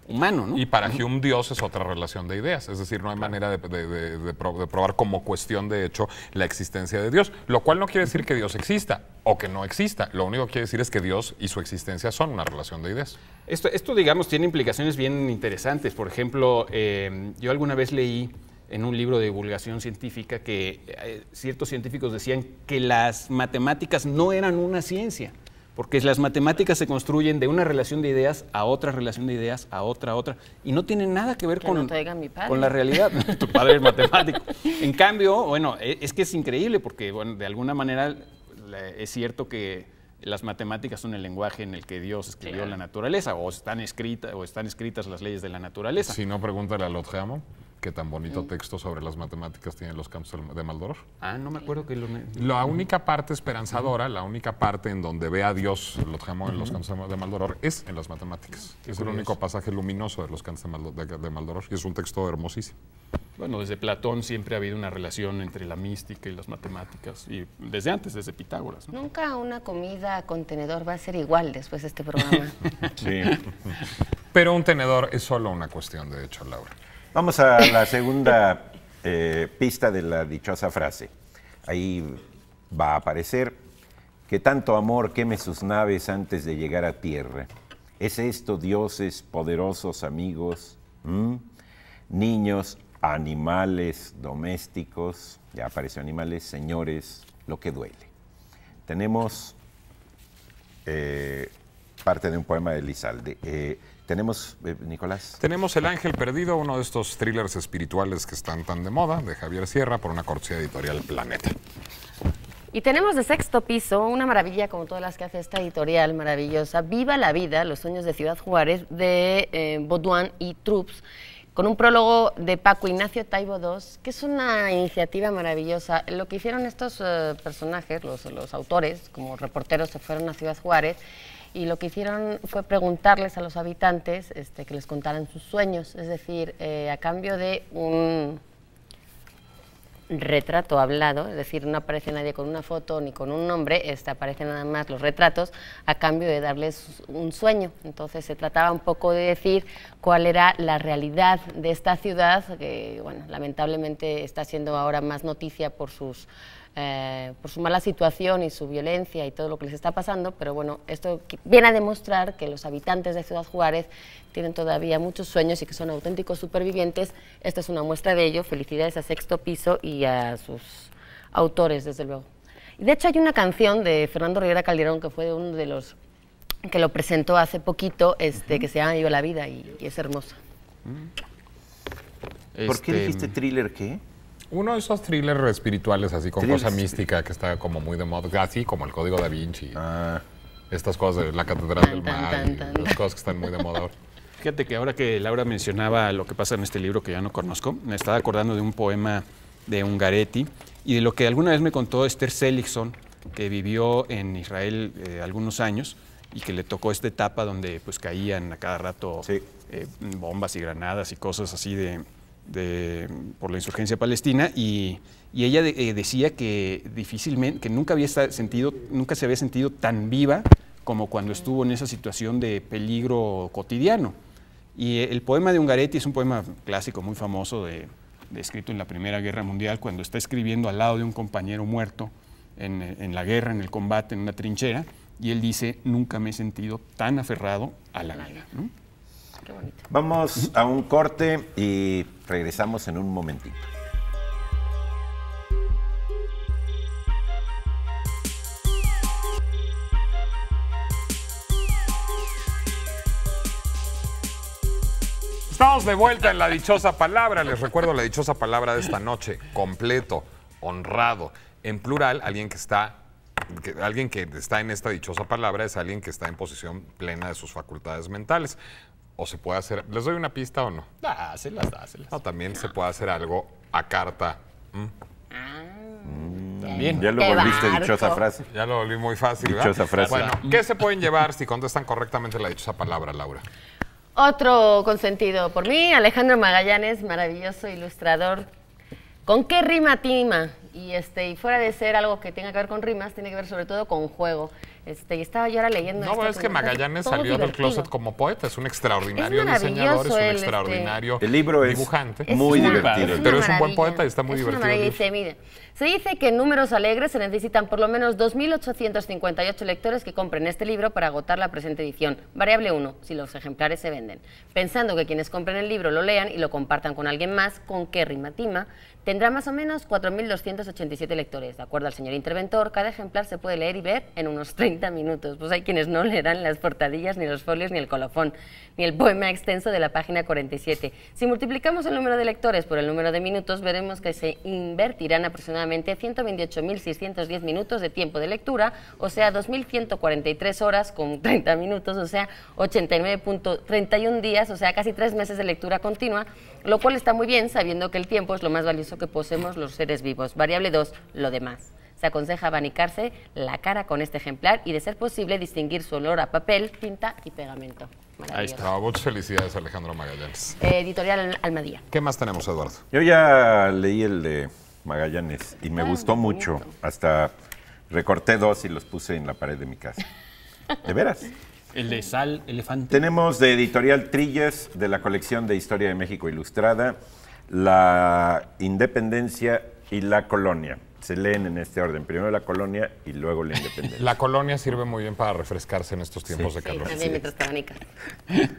humano, ¿no? Y para Hume, Dios es otra relación de ideas. Es decir, no hay manera de probar como cuestión de hecho la existencia de Dios. Lo cual no quiere decir que Dios exista o que no exista. Lo único que quiere decir es que Dios y su existencia son una relación de ideas. Esto digamos, tiene implicaciones bien interesantes. Por ejemplo, yo alguna vez leí en un libro de divulgación científica que ciertos científicos decían que las matemáticas no eran una ciencia. Porque las matemáticas se construyen de una relación de ideas a otra relación de ideas, a otra, y no tienen nada que ver con la realidad. Tu padre es matemático. En cambio, bueno, es que es increíble porque, bueno, de alguna manera es cierto que las matemáticas son el lenguaje en el que Dios escribió la naturaleza, o están escritas las leyes de la naturaleza. Si no, pregúntale a Lord Hammond qué tan bonito texto sobre las matemáticas tienen los campos de Maldoror. Ah, no me acuerdo que La única parte esperanzadora, la única parte en donde ve a Dios, Lord Hammond, en los campos de Maldoror, es en las matemáticas. Es el único pasaje luminoso de los campos de Maldoror, y es un texto hermosísimo. Bueno, desde Platón siempre ha habido una relación entre la mística y las matemáticas, y desde antes, desde Pitágoras, ¿no? Nunca una comida con tenedor va a ser igual después de este programa. Sí. Pero un tenedor es solo una cuestión de hecho, Laura. Vamos a la segunda pista de la dichosa frase. Ahí va a aparecer que tanto amor queme sus naves antes de llegar a tierra. ¿Es esto, dioses, poderosos amigos, niños, animales domésticos? Ya apareció animales, señores, lo que duele. Tenemos parte de un poema de Elizalde. Tenemos, Nicolás. Tenemos El Ángel Perdido, uno de estos thrillers espirituales que están tan de moda, de Javier Sierra, por una cortesía editorial Planeta. Y tenemos de Sexto Piso una maravilla, como todas las que hace esta editorial maravillosa, Viva la Vida, los sueños de Ciudad Juárez, de Baudouin y Troops, con un prólogo de Paco Ignacio Taibo II, que es una iniciativa maravillosa. Lo que hicieron estos personajes, los autores, como reporteros, se fueron a Ciudad Juárez, y lo que hicieron fue preguntarles a los habitantes que les contaran sus sueños, es decir, a cambio de un retrato hablado, es decir, no aparece nadie con una foto ni con un nombre, aparecen nada más los retratos a cambio de darles un sueño. Entonces se trataba un poco de decir cuál era la realidad de esta ciudad, que bueno, lamentablemente está siendo ahora más noticia por su mala situación y su violencia y todo lo que les está pasando, pero bueno, esto viene a demostrar que los habitantes de Ciudad Juárez tienen todavía muchos sueños y que son auténticos supervivientes. Esta es una muestra de ello. Felicidades a Sexto Piso y a sus autores, desde luego. Y de hecho hay una canción de Fernando Rivera Calderón, que fue uno de los que lo presentó hace poquito, que se llama Viva la Vida, y es hermosa. ¿Por qué dijiste thriller qué? Uno de esos thrillers espirituales, así con Thrillers. cosa mística, que está como muy de moda, así como el Código Da Vinci. Ah, Estas cosas de la Catedral del Tan, Mar, tan, y tan. las cosas que están muy de moda ahora. Fíjate que ahora que Laura mencionaba lo que pasa en este libro que ya no conozco, me estaba acordando de un poema de Ungaretti y de lo que alguna vez me contó Esther Seligson, que vivió en Israel algunos años y que le tocó esta etapa donde pues caían a cada rato Sí. bombas y granadas y cosas así por la insurgencia palestina y ella decía que difícilmente, que nunca se había sentido tan viva como cuando estuvo en esa situación de peligro cotidiano. Y el poema de Ungaretti es un poema clásico muy famoso escrito en la Primera Guerra Mundial, cuando está escribiendo al lado de un compañero muerto en la guerra, en el combate, en una trinchera, y él dice, nunca me he sentido tan aferrado a la vida, ¿no? Qué bonito. Vamos a un corte y regresamos en un momentito. Estamos de vuelta en la dichosa palabra. Les recuerdo la dichosa palabra de esta noche. Completo, honrado. En plural, alguien que está en esta dichosa palabra es alguien que está en posición plena de sus facultades mentales. O se puede hacer... ¿Les doy una pista o no? Dáselas. No, también se puede hacer algo a carta. También. Ya lo ¡Qué volviste barco! dichosa frase. Ya lo volví muy fácil, ¿verdad? Dichosa frase. Bueno, ¿qué se pueden llevar si contestan correctamente la dichosa palabra, Laura? Otro consentido por mí, Alejandro Magallanes, maravilloso ilustrador. ¿Con qué rima tima? Y fuera de ser algo que tenga que ver con rimas, tiene que ver sobre todo con juego. Y estaba yo ahora leyendo esto No, es que me parece Magallanes todo salió del divertido. closet como poeta. Es un extraordinario Es maravilloso diseñador, es un él, extraordinario El libro es dibujante. muy una- divertido. una Pero es un buen maravilla. poeta y está muy Es una divertido el maravilla. libro. Dice, mire, se dice que en números alegres se necesitan por lo menos 2.858 lectores que compren este libro para agotar la presente edición. Variable 1, si los ejemplares se venden. Pensando que quienes compren el libro lo lean y lo compartan con alguien más, ¿con qué rima tima? Tendrá más o menos 4.287 lectores. De acuerdo al señor interventor, cada ejemplar se puede leer y ver en unos 30 minutos. Pues hay quienes no leerán las portadillas, ni los folios, ni el colofón, ni el poema extenso de la página 47. Si multiplicamos el número de lectores por el número de minutos, veremos que se invertirán aproximadamente 128.610 minutos de tiempo de lectura, o sea, 2.143 horas con 30 minutos, o sea, 89.31 días, o sea, casi 3 meses de lectura continua, lo cual está muy bien, sabiendo que el tiempo es lo más valioso que poseemos los seres vivos. Variable 2, lo demás. Se aconseja abanicarse la cara con este ejemplar y, de ser posible, distinguir su olor a papel, tinta y pegamento. Ahí está. No, muchas felicidades, Alejandro Magallanes. Editorial Almadía. ¿Qué más tenemos, Eduardo? Yo ya leí el de Magallanes y me gustó mucho. Hasta recorté 2 y los puse en la pared de mi casa. ¿De veras? El de Sal Elefante. Tenemos de Editorial Trillas, de la colección de Historia de México Ilustrada, La Independencia y La Colonia. Se leen en este orden, primero la colonia y luego la independencia. La colonia sirve muy bien para refrescarse en estos tiempos de Sí, calor. también mientras te abanicas.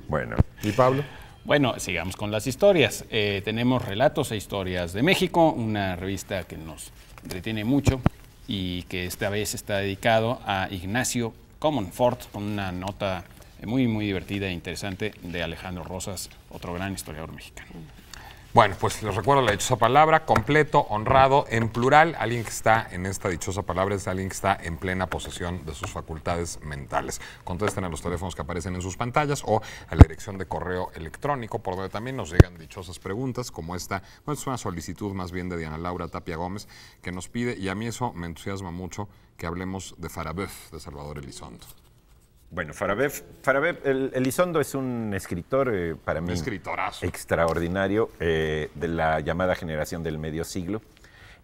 Bueno, ¿Y Pablo? Bueno, sigamos con las historias. Tenemos Relatos e Historias de México, una revista que nos entretiene mucho y que esta vez está dedicado a Ignacio Comonfort, con una nota muy, muy divertida e interesante de Alejandro Rosas, otro gran historiador mexicano. Bueno, pues les recuerdo la dichosa palabra, completo, honrado, en plural. Alguien que está en esta dichosa palabra es alguien que está en plena posesión de sus facultades mentales. Contesten a los teléfonos que aparecen en sus pantallas o a la dirección de correo electrónico, por donde también nos llegan dichosas preguntas, como esta. Bueno, es una solicitud más bien de Diana Laura Tapia Gómez, que nos pide, y a mí eso me entusiasma mucho, que hablemos de Farabeuf, de Salvador Elizondo. bueno, Farabeuf, Elizondo es un escritor para mí Escritorazo. extraordinario de la llamada generación del medio siglo,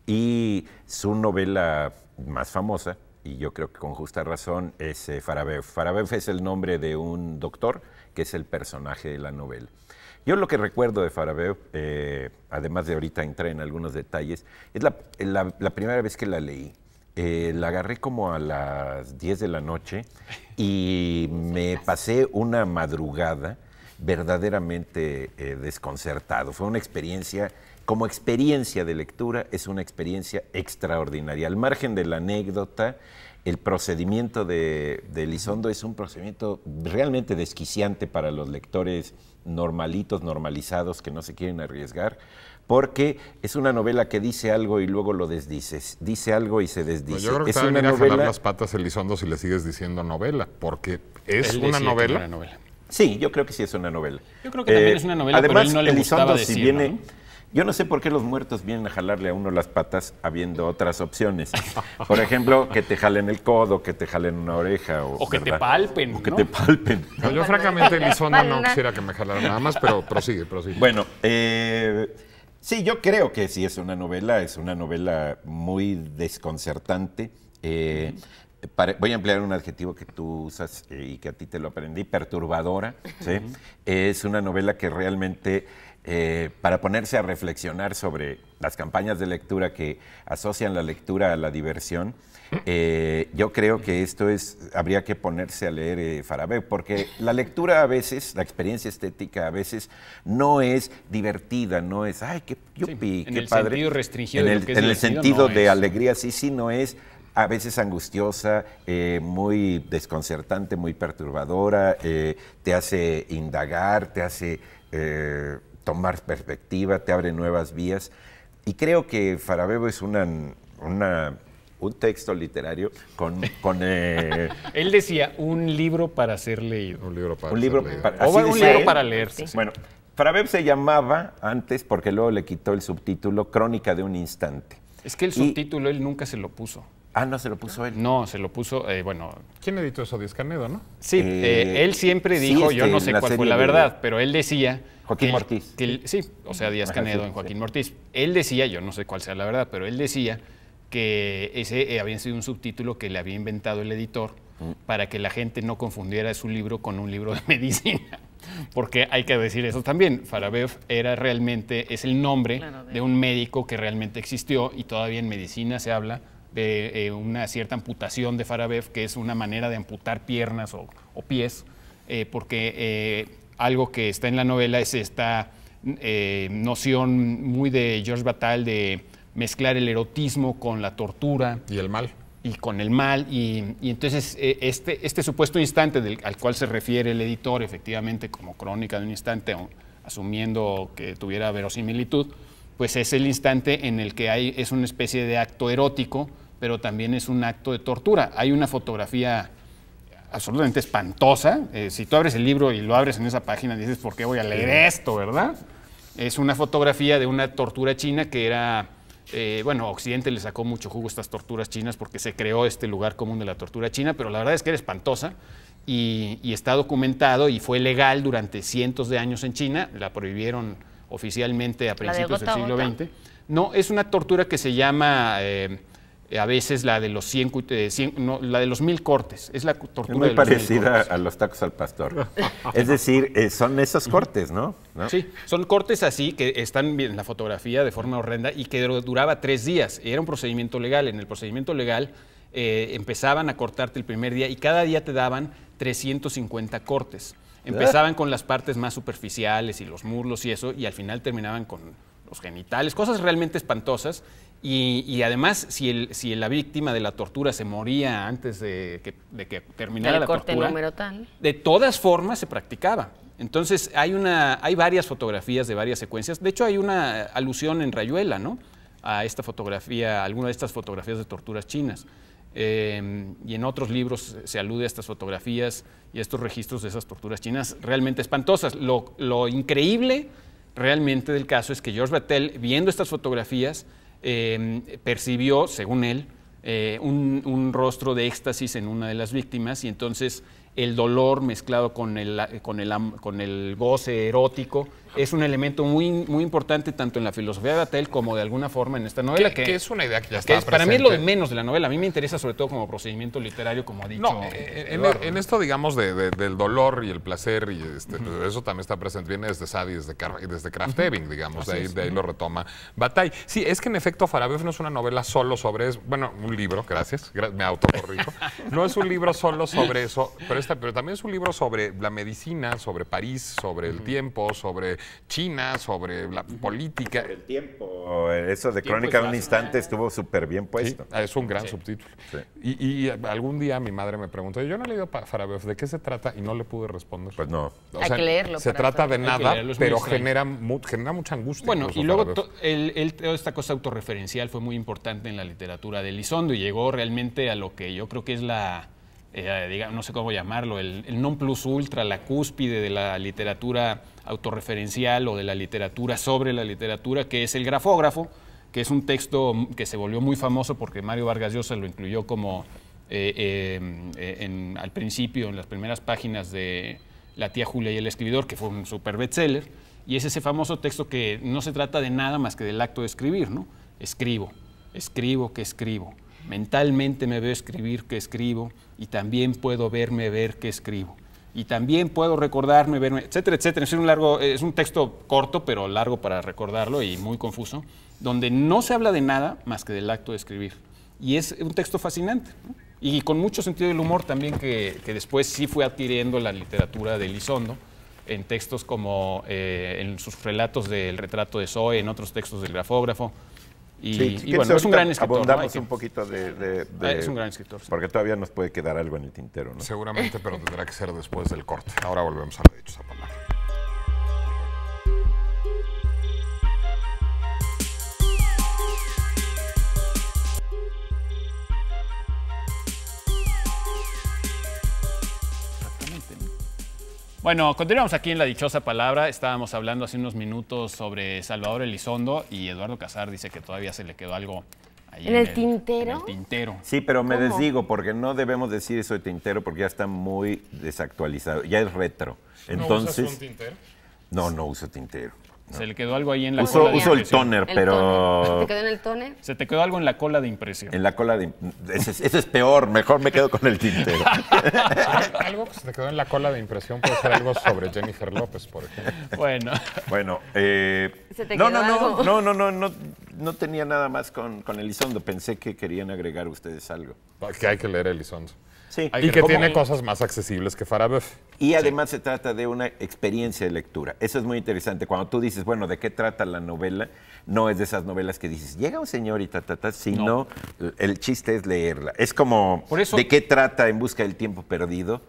y su novela más famosa, y yo creo que con justa razón, es Farabeuf. Farabeuf es el nombre de un doctor que es el personaje de la novela. Yo lo que recuerdo de Farabeuf, además de ahorita entrar en algunos detalles, es la primera vez que la leí. La agarré como a las 10 de la noche y me pasé una madrugada verdaderamente desconcertado. Fue una experiencia, como experiencia de lectura, es una experiencia extraordinaria. Al margen de la anécdota, el procedimiento de Elizondo es un procedimiento realmente desquiciante para los lectores normalitos, normalizados, que no se quieren arriesgar, porque es una novela que dice algo y luego lo desdice, dice algo y se desdice. Pues yo creo que es te va a una venir a jalar novela... las patas Elizondo si le sigues diciendo novela, porque es Él una decía que novela. no era novela. Sí, yo creo que sí es una novela. Yo creo que también es una novela, pero además, a él no le Elizondo, gustaba si decirlo, viene, ¿no? Yo no sé por qué los muertos vienen a jalarle a uno las patas habiendo otras opciones. Por ejemplo, que te jalen el codo, que te jalen una oreja. O que te ¿verdad? palpen, O que ¿no? te palpen. No, yo francamente Elizondo no Espalda. quisiera que me jalara nada más, pero prosigue. Bueno, sí, yo creo que sí es una novela muy desconcertante. Voy a emplear un adjetivo que tú usas y que a ti te lo aprendí, perturbadora. ¿Sí? Es una novela que realmente, para ponerse a reflexionar sobre las campañas de lectura que asocian la lectura a la diversión, yo creo que habría que ponerse a leer Farabeu, porque la lectura a veces, la experiencia estética a veces no es divertida, no es, ay, qué yupi, Sí, en qué el padre. sentido restringido En de el, lo que es en el divertido, sentido no de es. alegría, sí, no es a veces angustiosa, muy desconcertante, muy perturbadora, te hace indagar, te hace tomar perspectiva, te abre nuevas vías. Y creo que Farabeu es un texto literario con Él decía, un libro para ser leído. Un libro para un libro ser leído. para, O así un decía libro él. para leerse. sí. Bueno, Farabeu se llamaba antes, porque luego le quitó el subtítulo, Crónica de un instante. Es que el Y- subtítulo él nunca se lo puso. Ah, no se lo puso él. No, se lo puso, bueno, ¿Quién editó eso? Díaz Canedo, ¿no? sí, él siempre sí, dijo, yo no en sé la cuál fue serie la de verdad, pero él decía... Joaquín que- Mortiz. sí, o sea, Díaz Ajá, Canedo sí, en Joaquín sí. Mortiz. Él decía, yo no sé cuál sea la verdad, pero él decía que ese había sido un subtítulo que le había inventado el editor para que la gente no confundiera su libro con un libro de medicina. Porque hay que decir eso también. Farabeu es el nombre Claro, de un médico que realmente existió y todavía en medicina se habla de una cierta amputación de Farabeu, que es una manera de amputar piernas o pies, porque algo que está en la novela es esta noción muy de Georges Bataille de mezclar el erotismo con la tortura Y el mal. y con el mal, y entonces este supuesto instante al cual se refiere el editor, efectivamente, como crónica de un instante, asumiendo que tuviera verosimilitud, pues es el instante en el que es una especie de acto erótico, pero también es un acto de tortura. Hay una fotografía absolutamente espantosa. Si tú abres el libro y lo abres en esa página, dices, ¿por qué voy a leer esto, verdad? Es una fotografía de una tortura china que era... Occidente le sacó mucho jugo a estas torturas chinas porque se creó este lugar común de la tortura china, pero la verdad es que era espantosa y está documentado y fue legal durante cientos de años en China. La prohibieron oficialmente a ¿La de principios del gota a siglo gota? XX. No, es una tortura que se llama a veces la de los la de los 1000 cortes. Es la tortura Es muy de los 1000 parecida cortes. a los tacos al pastor. Es decir, son esos cortes, ¿no? Sí, son cortes así que están en la fotografía de forma horrenda y que duraba 3 días. Era un procedimiento legal. En el procedimiento legal empezaban a cortarte el primer día y cada día te daban 350 cortes. Empezaban con las partes más superficiales y los muslos y eso, y al final terminaban con los genitales, cosas realmente espantosas. Y además, si la víctima de la tortura se moría antes de que terminara Del la corte tortura, número tal. de todas formas se practicaba. Entonces hay varias fotografías de varias secuencias. De hecho, hay una alusión en Rayuela, ¿no? A esta fotografía, a alguna de estas fotografías de torturas chinas. Y en otros libros se alude a estas fotografías y a estos registros de esas torturas chinas realmente espantosas. Lo increíble realmente del caso es que Georges Bataille, viendo estas fotografías, percibió, según él, un rostro de éxtasis en una de las víctimas y entonces el dolor mezclado con el goce erótico es un elemento muy, muy importante tanto en la filosofía de Bataille como de alguna forma en esta novela. Que es una idea que ya que está para mí es lo de presente. menos de la novela. A mí me interesa sobre todo como procedimiento literario, como ha dicho. No, Eduardo. en esto, digamos, del dolor y el placer, y eso también está presente, viene desde Sade y desde Kraft Ebing, digamos, de ahí lo retoma Bataille. Sí, es que en efecto Farabeu no es una novela solo sobre eso, bueno, un libro, gracias, me autocorrijo, no es un libro solo sobre eso, pero pero también es un libro sobre la medicina, sobre París, sobre el tiempo, sobre China, sobre la política. El tiempo, eso de Crónica de un instante estuvo súper bien puesto. Sí, es un gran subtítulo. Sí. Y algún día mi madre me preguntó, yo no he leído Farabeuf, ¿de qué se trata? Y no le pude responder. Pues no. Hay que leerlo Se para trata de Hay que nada, leerlo, es muy pero extraño. genera mucha angustia. Bueno, incluso y luego Farabeuf. toda esta cosa autorreferencial fue muy importante en la literatura de Elizondo y llegó realmente a lo que yo creo que es digamos, no sé cómo llamarlo, el non plus ultra, la cúspide de la literatura autorreferencial o de la literatura sobre la literatura, que es el grafógrafo, que es un texto que se volvió muy famoso porque Mario Vargas Llosa lo incluyó como al principio, en las primeras páginas de La tía Julia y el escribidor, que fue un super bestseller, y es ese famoso texto que no se trata de nada más que del acto de escribir, ¿no? Escribo que escribo. Mentalmente me veo escribir que escribo y también puedo verme ver que escribo. Y también puedo recordarme, verme, etcétera, etcétera. Es un texto corto, pero largo para recordarlo y muy confuso, donde no se habla de nada más que del acto de escribir. Y es un texto fascinante, ¿no? Y con mucho sentido del humor también que después sí fue adquiriendo la literatura de Elizondo, en textos como en sus relatos del retrato de Zoe, en otros textos del grafógrafo. Y bueno, es un gran escritor. Abundamos ¿no? un poquito Es un gran escritor. Sí. Porque todavía nos puede quedar algo en el tintero, ¿no? Seguramente, pero tendrá que ser después del corte. Ahora volvemos a la dichosa palabra. Bueno, continuamos aquí en La Dichosa Palabra. Estábamos hablando hace unos minutos sobre Salvador Elizondo y Eduardo Casar dice que todavía se le quedó algo ahí ¿En el tintero? En el tintero. Sí, pero me ¿Cómo? desdigo porque no debemos decir eso de tintero porque ya está muy desactualizado, ya es retro. Entonces, ¿No usas un tintero? no uso tintero. Se le quedó algo ahí en la Uso, cola de uso el impresión. toner, El pero toner. ¿Te quedó en el toner? Se te quedó algo en la cola de impresión. en la cola de... Eso es peor, mejor me quedo con el tintero. Algo que se te quedó en la cola de impresión puede ser algo sobre Jennifer López, por ejemplo. Bueno, Bueno, ¿Se te quedó algo? no tenía nada más con Elizondo. Pensé que querían agregar ustedes algo. Que hay que leer Elizondo. Sí. Hay Y que ¿cómo? tiene cosas más accesibles que Farabeuf. Y además se trata de una experiencia de lectura. Eso es muy interesante. Cuando tú dices, bueno, ¿de qué trata la novela? No es de esas novelas que dices, llega un señor y sino el chiste es leerla. Es como, Por eso- ¿de qué trata En busca del tiempo perdido?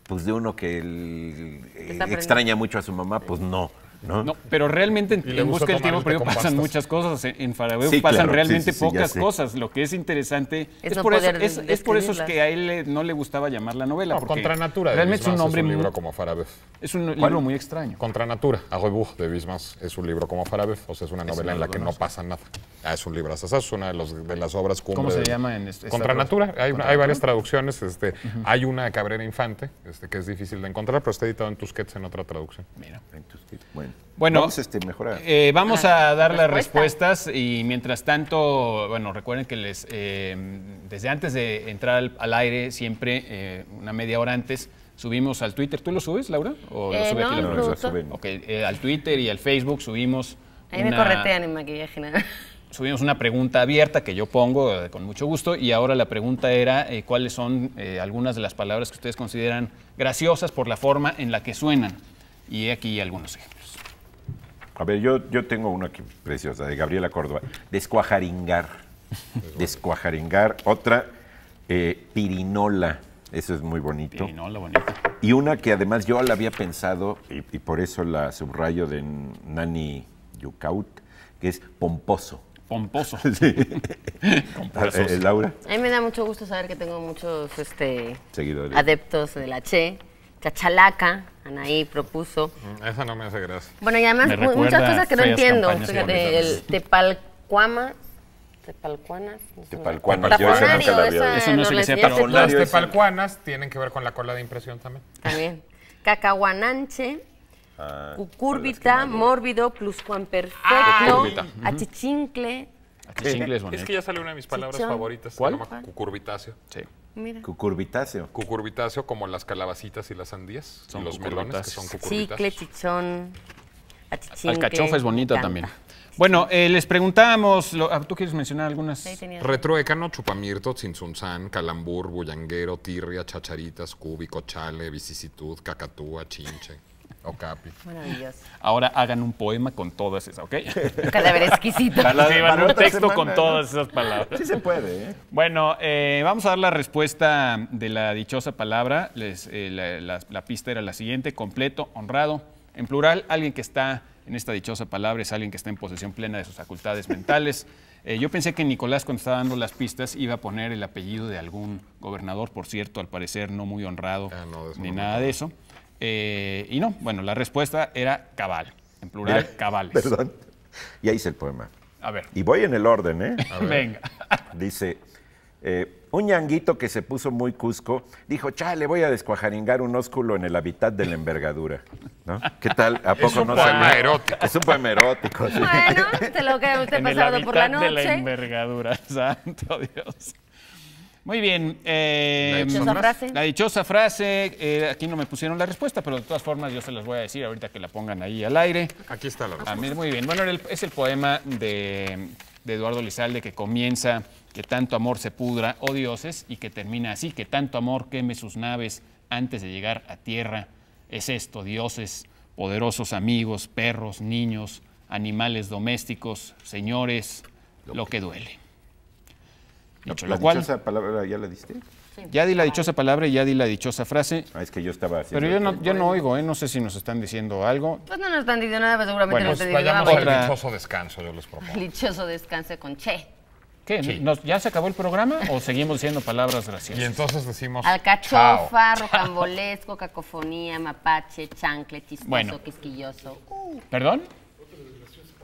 Pues de uno que Está extraña mucho a su mamá, pues no. no, pero realmente Y le en gusta Busca del tomar Tiempo el té Perdido con pasan pastas. muchas cosas. En Farabeuf Sí, pasan claro, realmente sí, ya pocas sé. cosas. Lo que es interesante Es no por eso, poder es por eso describirlas. que a él no le gustaba llamar la novela. No, porque Contra Natura de realmente es un Bismas nombre es un libro muy, como Farabeuf. es un libro muy extraño. Contra Natura, A Rebours de Bismas, es un libro como Farabeuf, o sea, es una novela en la que no pasa nada. Es un libro, es una de las obras cumbre. ¿Cómo se del- llama en esta Contra obra? Natura, hay varias traducciones. Hay una de Cabrera Infante, que es difícil de encontrar, pero está editado en Tusquets en otra traducción. Mira. Bueno, Bueno, vamos mejorar. vamos a dar las respuesta. respuestas y mientras tanto, bueno, recuerden que desde antes de entrar al aire, siempre una media hora antes, subimos al Twitter. ¿Tú lo subes, Laura? ¿O lo sube no, aquí la el producción? productor. suben. Ok, al Twitter y al Facebook subimos Ahí me corretean en maquillaje. Nada. subimos una pregunta abierta que yo pongo con mucho gusto y ahora la pregunta era cuáles son algunas de las palabras que ustedes consideran graciosas por la forma en la que suenan. Y aquí algunos ejemplos. A ver, yo tengo una aquí preciosa, de Gabriela Córdoba. Descuajaringar. Descuajaringar. Otra, pirinola. Eso es muy bonito. Y no, la bonita. Y una que además yo la había pensado, y por eso la subrayo de Nani Yucaut, que es pomposo. Pomposo. Laura, A mí me da mucho gusto saber que tengo muchos seguidores. adeptos de la Che. Chachalaca, Anaí propuso. Esa no me hace gracia. Bueno, y además Me muchas recuerda cosas que no feas entiendo. campañas Fíjate, el tepalcuama. ¿Tepalcuanas? No sé. Tepalcuanas, yo esa nunca la había Tafonario, oído. Eso no nos se lo decía enseñaste tú Las tafonario. tepalcuanas tienen que ver con la cola de impresión también. También. Cacahuananche, Ah, cucúrbita, mórbido, pluscuamperfecto, cucúrbita. achichincle. Achichincle es bonito. Es que ya sale una de mis palabras Chichón. favoritas. ¿Cuál? Se llama cucurbitáceo. Sí. Mira. Cucurbitáceo. Cucurbitáceo como las calabacitas y las sandías. Son y los melones que cucurbitáceos. son Chicle, cucurbitáceos. chichón, achichincle. Alcachofa es bonita me también. encanta. Bueno, les preguntábamos, ¿tú quieres mencionar algunas? Ahí tenías. Retruécano, chupamirto, tzintzunzán, calambur, bullanguero, tirria, chacharitas, cúbico, chale, vicisitud, cacatúa, chinche, okapi. Maravilloso. Ahora hagan un poema con todas esas, ¿ok? Un cadáver exquisito. Escriban un otra texto semana, con ¿no? todas esas palabras. Sí se puede, ¿eh? Bueno, vamos a dar la respuesta de la dichosa palabra. La pista era la siguiente: completo, honrado. En plural, alguien que está en esta dichosa palabra es alguien que está en posesión plena de sus facultades mentales. Yo pensé que Nicolás, cuando estaba dando las pistas, iba a poner el apellido de algún gobernador, por cierto, al parecer no muy honrado, No, de eso ni no me nada de eso. Y no, bueno, la respuesta era cabal. En plural, Mira, cabales. Perdón. Ya hice el poema. A ver, Y voy en el orden, ¿eh? venga. Dice, un ñanguito que se puso muy cusco dijo, chale, voy a descuajaringar un ósculo en el hábitat de la envergadura. ¿No? ¿Qué tal? ¿A poco un no poema salió? erótico. Es un poema erótico, sí. Bueno, se lo que usted En el pasado por la hábitat de la noche. envergadura, santo Dios. Muy bien. dichosa frase. La dichosa frase, aquí no me pusieron la respuesta, pero de todas formas yo se las voy a decir ahorita que la pongan ahí al aire. Aquí está la respuesta. Muy bien. Bueno, es el poema de Eduardo Lizalde que comienza: que tanto amor se pudra, oh dioses, y que termina así: que tanto amor queme sus naves antes de llegar a tierra. Es esto, dioses, poderosos amigos, perros, niños, animales domésticos, señores, lo que duele. Dicho La lo cual, dichosa palabra, ¿ya la diste? ya di la dichosa palabra y ya di la dichosa frase, Ah, es que yo estaba haciendo... pero yo no oigo, no sé si nos están diciendo algo. Pues no nos están diciendo nada, pero seguramente Bueno, nos pues están diciendo Vayamos algo. al Otra- dichoso descanso, yo les propongo. Dichoso descanse con che. ¿Qué? Sí. ¿Ya se acabó el programa o seguimos diciendo palabras Y graciosas? entonces decimos Alcachofa, rocambolesco, cacofonía, mapache, chancle, chistoso, Bueno. quisquilloso. ¿Perdón?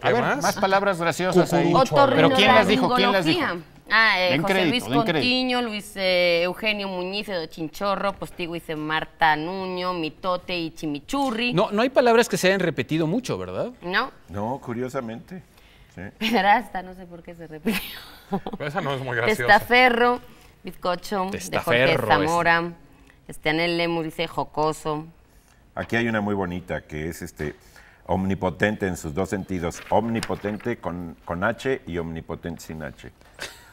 A ¿Qué ver, más? más palabras graciosas ahí. Cucurucho. ¿Pero quién las dijo? ¿Quién las dijo? Den José crédito, Luis den crédito. Contiño, Luis Eugenio Muñiz de Chinchorro, Postigo dice Marta Nuño, Mitote y Chimichurri. No hay palabras que se hayan repetido mucho, ¿verdad? ¿No? No, curiosamente. Sí. Pedrasta, no sé por qué se repitió. Pero esa no es muy graciosa. Testaferro, bizcocho, de Jorge Testaferro, Zamora. Anel Lemus dice jocoso. Aquí hay una muy bonita que es omnipotente en sus dos sentidos. Omnipotente con H y omnipotente sin H.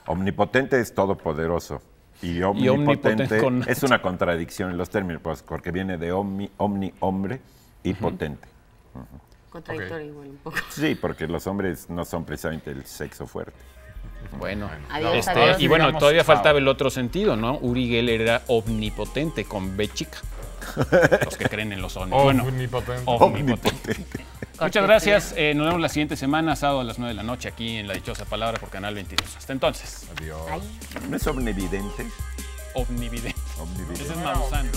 Omnipotente es todopoderoso. Y omnipotente omnipotente con es una contradicción en los términos, pues, porque viene de omni, hombre, y potente. Contradictorio igual un poco. Sí, porque los hombres no son precisamente el sexo fuerte. Bueno, Adiós, adiós. y bueno, Digamos, todavía chao. faltaba el otro sentido, ¿no? Uri Geller era omnipotente con B chica. Los que creen en los ovnis. Bueno, Omnipotente. omnipotente. Muchas gracias. Nos vemos la siguiente semana, sábado a las 9 de la noche, aquí en La Dichosa Palabra por Canal 22. Hasta entonces, Adiós. ¿No es omnividente? omnividente. Omnividente. Ese es Maussan.